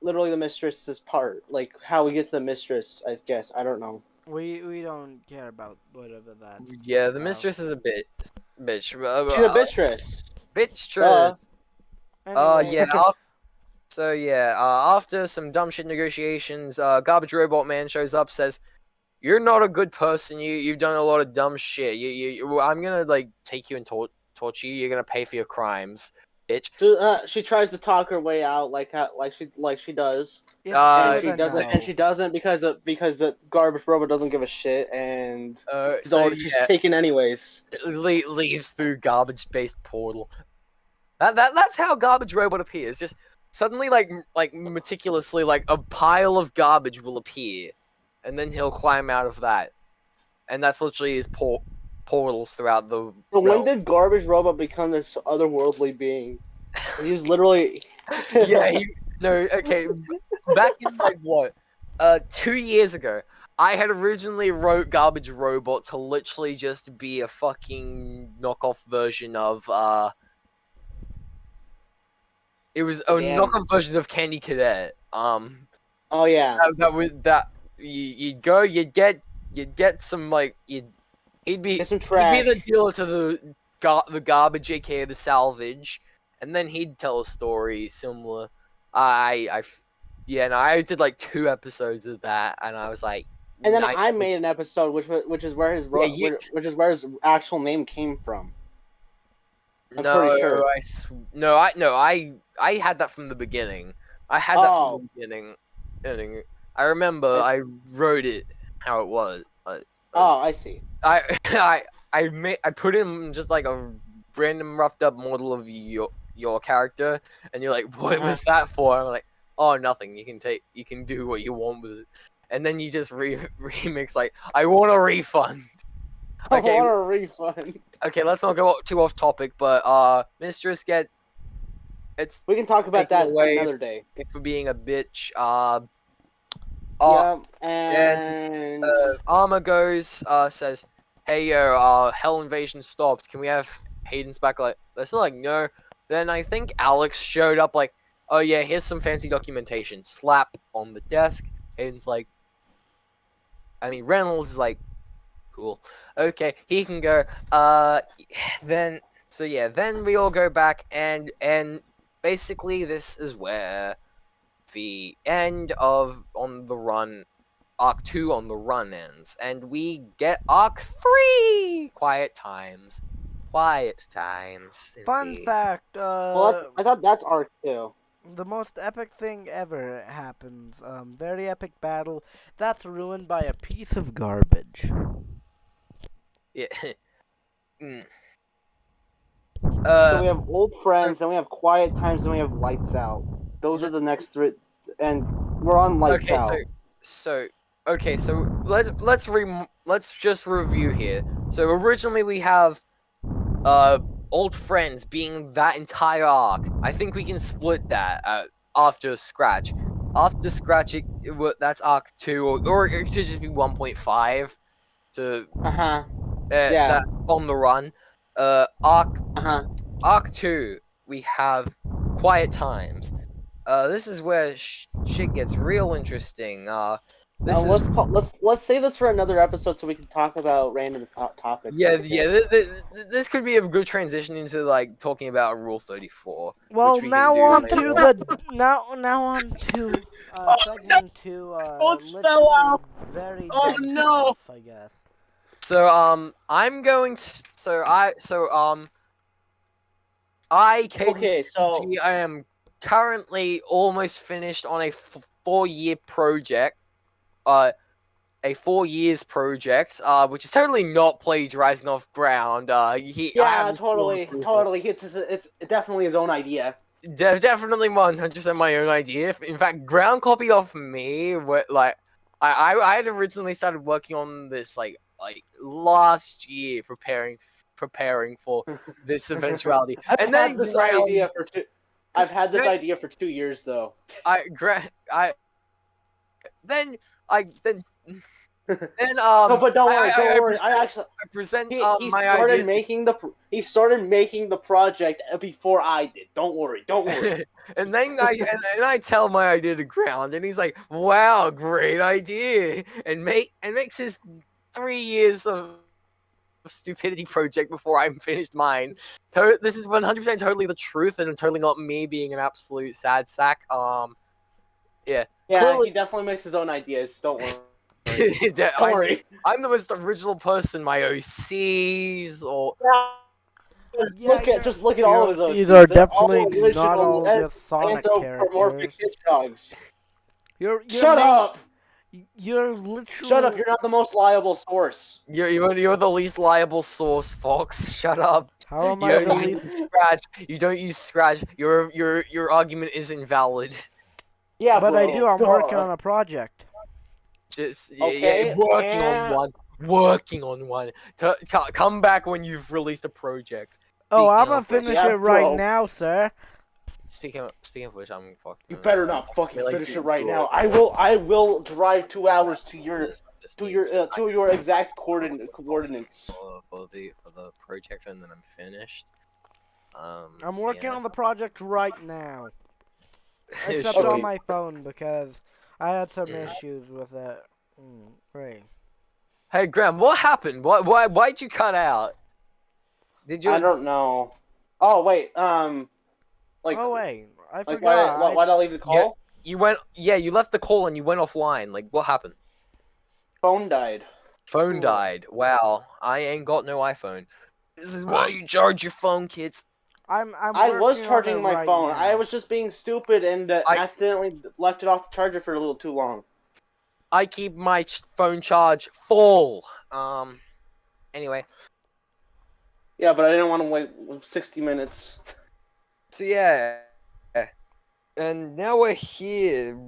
literally the mistress's part, like how we get to the mistress. I guess I don't know. We don't care about whatever that's yeah, the about. mistress is a bitch. She's a bittress. Duh. Bitchtress. Anyway, Yeah. After some dumb shit negotiations, Garbage Robot Man shows up, says, "You're not a good person. You've done a lot of dumb shit. I'm gonna like take you and torture you. You're gonna pay for your crimes, bitch." So, she tries to talk her way out, like she does, it's and good she to doesn't, know. because the garbage robot doesn't give a shit, and she's Yeah, taken anyways. leaves through garbage-based portal. That's how Garbage Robot appears. Just suddenly, like meticulously, like a pile of garbage will appear, and then he'll climb out of that, and that's literally his portals throughout the So when realm. did garbage robot become this otherworldly being? He was literally. Yeah, okay. Back in like what, 2 years ago, I had originally wrote Garbage Robot to literally just be a fucking knockoff version of it was a Damn. knockoff version of Candy Cadet. Oh yeah. That was that you'd go, you'd get some like he'd be Get some he'd be trash. the dealer to the garbage, aka the salvage, and then he'd tell a story similar. Yeah, and I did like 2 episodes of that, and I was like, And then I, I made an episode, which is where yeah, you, which is where his actual name came from. I'm no, pretty sure. I had that from the beginning. I had that from Oh. the beginning. I remember I wrote it how it was. Oh, I see. I I put in just like a random roughed up model of your character, and you're like, what was that for? I'm like, oh, nothing. You can do what you want with it, and then you just remix like, I want a refund. Okay, I want a refund. okay, let's not go too off topic, but Mistress it's We can talk about taken that away another day. for being a bitch. Yeah, And and Armor goes, says, "Hey yo, Hell Invasion stopped. Can we have Hayden's back?" Like, they're still like, no. Then I think Alex showed up, like, oh yeah, here's some fancy documentation. Slap on the desk. Hayden's like, Reynolds is like, cool. Okay, he can go. Then then we all go back, and basically this is where the end of On the Run Arc 2 On the Run ends, and we get Arc 3! Quiet Times. Quiet Times, Fun indeed. fact, I thought that's arc 2. the most epic thing ever happens. Very epic battle that's ruined by a piece of garbage. Yeah. Mm. So we have old friends, then we have quiet times, then we have lights out. Those are the next three, and we're on lights Okay, out. so let's just review here. So originally we have old friends being that entire arc. I think we can split that after Scratch. After Scratch, that's Arc 2, or it could just be 1.5 to Yeah. that's On the Run. Arc Uh-huh. Arc 2, we have Quiet Times. This is where shit gets real interesting. Let's save this for another episode so we can talk about random topics. Yeah, I yeah. guess. This could be a good transition into like talking about Rule 34. Well, which we now can do on later to on. the now on to Oh, segment 2. Bullets Literally fell out. very Oh, dumb no. stuff, I guess. So I'm going to I Cadence Okay, so I am currently almost finished on a 4-year project. A 4 years project, which is totally not plagiarizing off ground. I Yeah, haven't totally, totally. It's definitely his own idea. definitely 100% my own idea. In fact, ground copied off me. Like, I had originally started working on this like last year, preparing for this eventuality, and then ground. I've had this Then idea for 2 years though. I gra- I then I then then No, but don't worry, don't I worry. I present he my idea. he started making the project before I did. Don't worry, don't worry. And then I tell my idea to ground, and he's like, "Wow, great idea!" and makes his 3 years of stupidity project before I'm finished mine. So this is 100% totally the truth, and totally not me being an absolute sad sack. Yeah, Yeah, clearly, he definitely makes his own ideas. Don't worry. Don't worry. I'm the most original person. My OCs or Yeah, Just look at all of his these OCs. are They're all definitely not original all just Sonic anthropomorphic characters. hedgehogs. You're Shut up! You're literally. Shut up! You're not the most liable source. you're the least liable source, Fox. Shut up. How am You I the don't least? use Scratch. You don't use Scratch. Your argument is invalid. Yeah, But bro. I do. I'm working on a project. Just Okay, working and- on one. Working on one. Come back when you've released a project. Oh, I'm Speaking gonna of which- finish Yeah, it right bro. now, sir. Speaking of which, I'm fucking. You better not fucking like finish to it right do now. it. I will drive 2 hours to your Just to need your to- to your exact coordinates. for the project, and then I'm finished. I'm working yeah. on the project right now. Except Sure. on my phone because I had some Mm. issues with it. Right. Hey, Graham, what happened? Why'd you cut out? Did you? I don't know. Oh wait, like Oh wait, I like forgot. why'd I leave the call? You went. Yeah, you left the call and you went offline. Like, what happened? Phone died. Phone Cool. died. Wow, I ain't got no iPhone. This is why you charge your phone, kids. I was working on charging it my right phone. now. I was just being stupid and accidentally left it off the charger for a little too long. I keep my phone charge full. Anyway, Yeah, but I didn't want to wait 60 minutes. so yeah, and now we're here,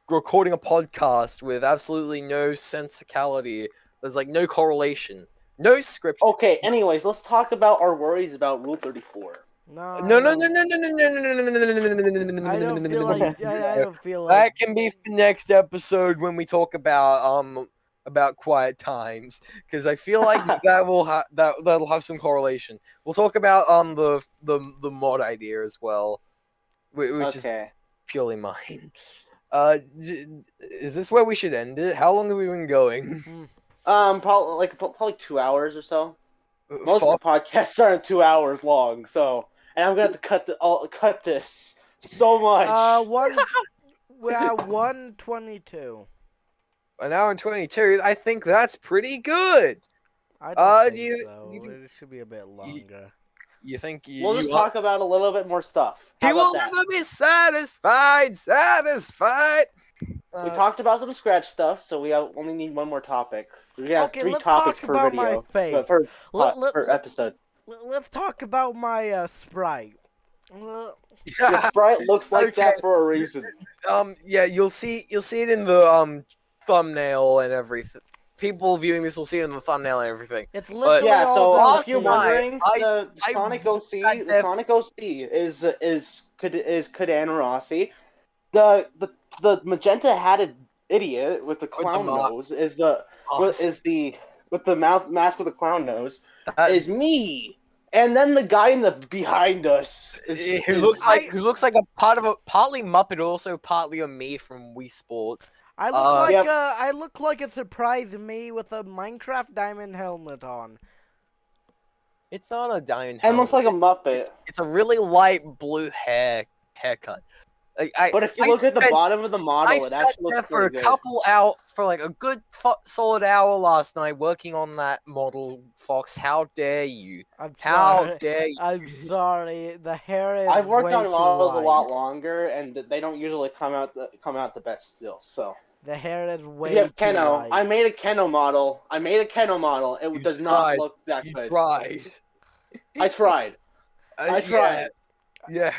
recording a podcast with absolutely no sensicality. There's like no correlation, no script. Okay, anyways, let's talk about our worries about Rule 34. No. No, no, no, no, no, no, no, no, no, no, no, no, I don't feel like. I don't feel That like. can be for next episode when we talk about quiet times, because I feel like that'll have some correlation. We'll talk about the mod idea as well, which is Okay. purely mine. Is this where we should end it? How long have we been going? Probably 2 hours or so. Most of the podcasts are 2 hours long, so and I'm gonna have to cut this so much. 1:22. An hour and 22. I think that's pretty good. I don't think you- so. you think- It should be a bit longer. You think We'll just talk about a little bit more stuff. He How will about that? never be satisfied. Satisfied. We talked about some Scratch stuff, so we only need one more topic. We have Okay, 3 let's topics talk per about video, my face. per episode. Let's talk about my sprite. Your sprite looks like Okay. that for a reason. Yeah, you'll see it in the thumbnail and everything. People viewing this will see it in the thumbnail and everything. It's literally Yeah, all so about if you're the- wondering, the I Sonic said OC, that- is Kadana Rossi. The magenta hatted idiot with the clown nose is the with the mask with the clown nose is me. And then the guy in the behind us who looks like a partly Muppet, also partly a me from Wii Sports. I look like a surprise me with a Minecraft diamond helmet on. It's not a diamond and looks like a Muppet. It's a really light blue haircut. But if you I look at the spent- bottom of the I model, it sat actually there looks for a pretty good. for like a good solid hour last night working on that model, Fox. How dare you? I'm How sorry. dare you? I'm sorry. The hair is I've worked way on too models a lot white. longer, and they don't usually come out the best still. So. The hair is 'Cause way you have too Keno. I white. made a Keno model. It You does not tried. look that You good. tried. I tried. I Yeah, tried. yeah.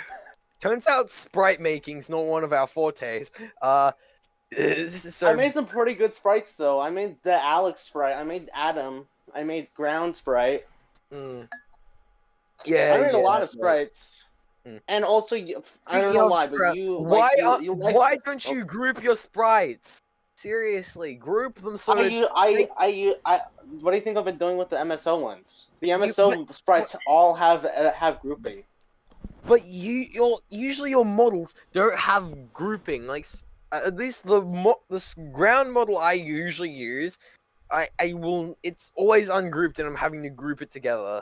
Turns out sprite making's not one of our fortes. So I made some pretty good sprites though. I made the Alex sprite. I made Adam. I made Ground sprite. mm, I yeah, made a yeah, lot of right. sprites. Mm. And also, I don't Speaking know of why, but crap, you like you like. why don't Oh, you group your sprites? Seriously, group them so I it's you I. What do you think I've been doing with the MSO ones? The you, MSO sprites all have grouping. but usually your models don't have grouping. Like at least the ground model I usually use, I will it's always ungrouped and I'm having to group it together.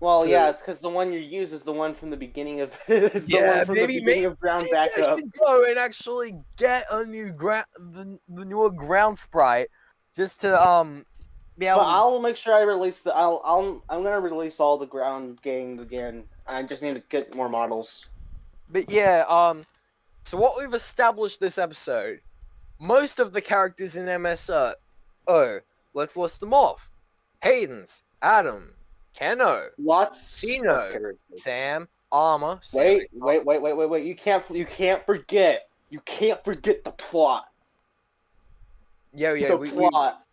Well, So yeah, it's because the one you use is the one from the beginning of is the yeah, one from the beginning of Ground maybe I Backup. should go and actually get a new the newer ground sprite just to be But able to. I'll make sure I release the. I'm gonna release all the Ground gang again. I just need to get more models. But yeah, so what we've established this episode, most of the characters in MSO. Oh, let's list them off: Hayden's, Adam, Keno, Lots of Sino, characters. Sam, Armor, Sam. Wait. You can't forget. You can't forget the plot. Yeah, The we plot.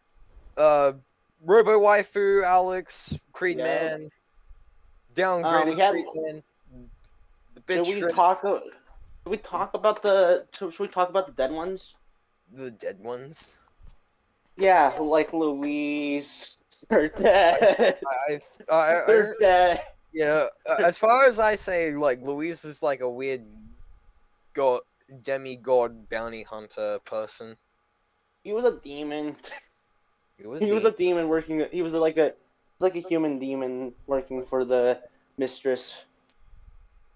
Robo Waifu, Alex, Creed Yeah. Man, downgraded We had. Creed Man, the Should we bitch, talk? Should we talk about the? Should we talk about the dead ones? the dead ones. Yeah, like Louise. They're dead. They're dead. Yeah. As far as I say, like Louise is like a weird god, demigod bounty hunter person. He was a demon. It was He was the a demon working. He was like a human demon working for the mistress.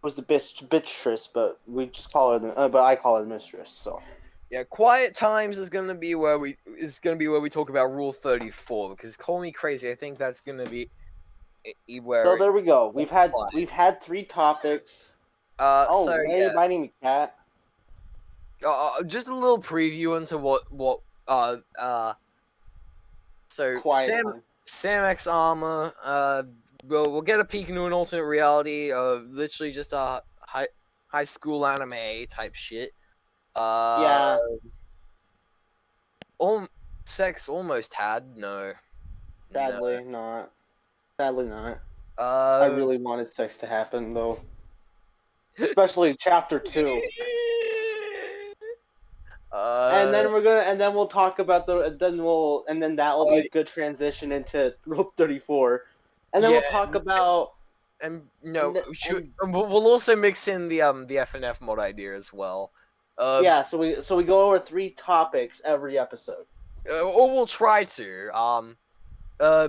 Was the bistress, but we just call her but I call her mistress. So yeah. Quiet Times is gonna be where we talk about Rule 34 because call me crazy. I think that's gonna be where it there we go. We've applies. had 3 topics. So Why are you yeah. biting me, cat? Just a little preview into what so Quiet time. Sam X Armor we'll get a peek into an alternate reality of literally just a high school anime type shit. Yeah, Sex almost had no. sadly not. Sadly not. I Uh really wanted sex to happen though, especially chapter 2. And then we'll talk about that will be a good transition into Rule 34. And then yeah, we'll talk about and and we'll also mix in the FNF mod idea as well. yeah, so we go over 3 topics every episode. Or we'll try to.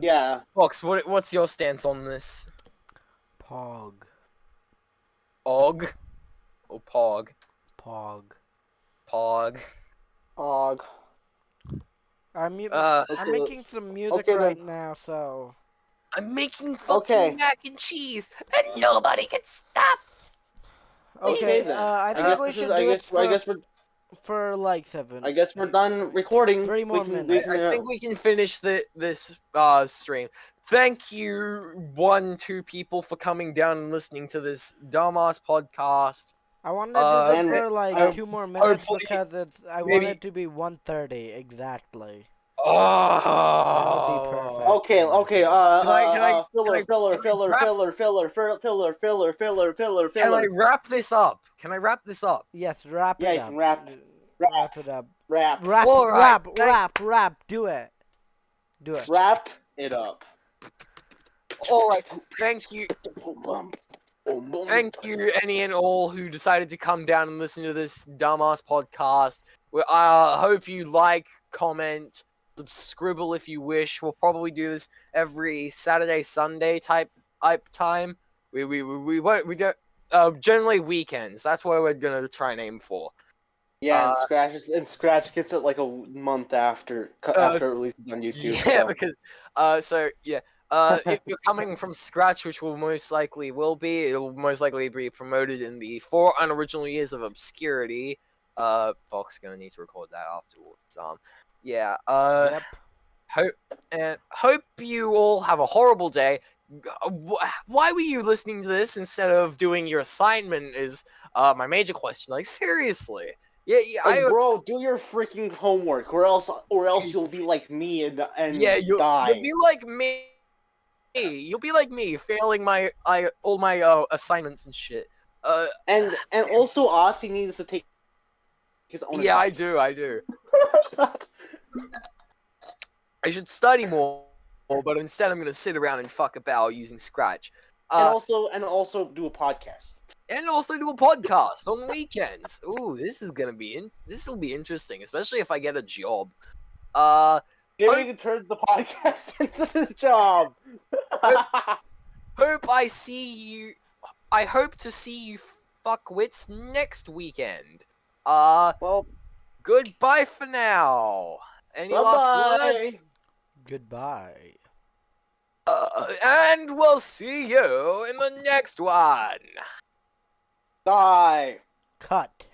Yeah. Fox, what's your stance on this? Pog. Og or Pog? Pog. Pog. Og. I'm Okay. making some music Okay, right then. now, so. I'm making fucking Okay. mac and cheese, and nobody can stop. Okay, then. I I think guess we this is. should do it we're. for like 7. I guess we're done recording. 3 more We minutes. can. I think we can finish this stream. Thank you, 2 people, for coming down and listening to this dumbass podcast. I wanted to do this and for like I- 2 more minutes hopefully- because I maybe- want it to be 1:30 exactly. Oh, perfect. Okay. Can I Filler. Can I wrap this up? Yes, wrap Yeah, it you up. can wrap. Wrap it up. Wrap. Alright, Rap. Do it. Wrap it up. Alright, thank you. Thank you, any and all who decided to come down and listen to this dumbass podcast. I hope you like, comment, subscribble if you wish. We'll probably do this every Saturday, Sunday type time. We don't. generally weekends. That's what we're gonna try and aim for. Yeah, and Scratch gets it like a month after it releases on YouTube. Yeah, so. because if you're coming from scratch, which it'll most likely be promoted in the 4 unoriginal years of obscurity. Fox gonna need to record that afterwards. Yeah. Yep. Hope you all have a horrible day. Why were you listening to this instead of doing your assignment? Is my major question. Like seriously. Yeah, Like, bro, do your freaking homework, or else you'll be like me and yeah, you'll die. be like me. You'll be like me, failing all my assignments and shit. And also, Aussie needs to take his own Yeah, advice. I do. I should study more, but instead I'm gonna sit around and fuck about using Scratch. and also do a podcast. And also do a podcast on weekends. Ooh, this will be interesting, especially if I get a job. Maybe we can turn the podcast into the job. Hope I see you. I hope to see you fuckwits next weekend. Well, Goodbye for now. Any bye last words? bye. Goodbye. And we'll see you in the next one. Bye. Cut.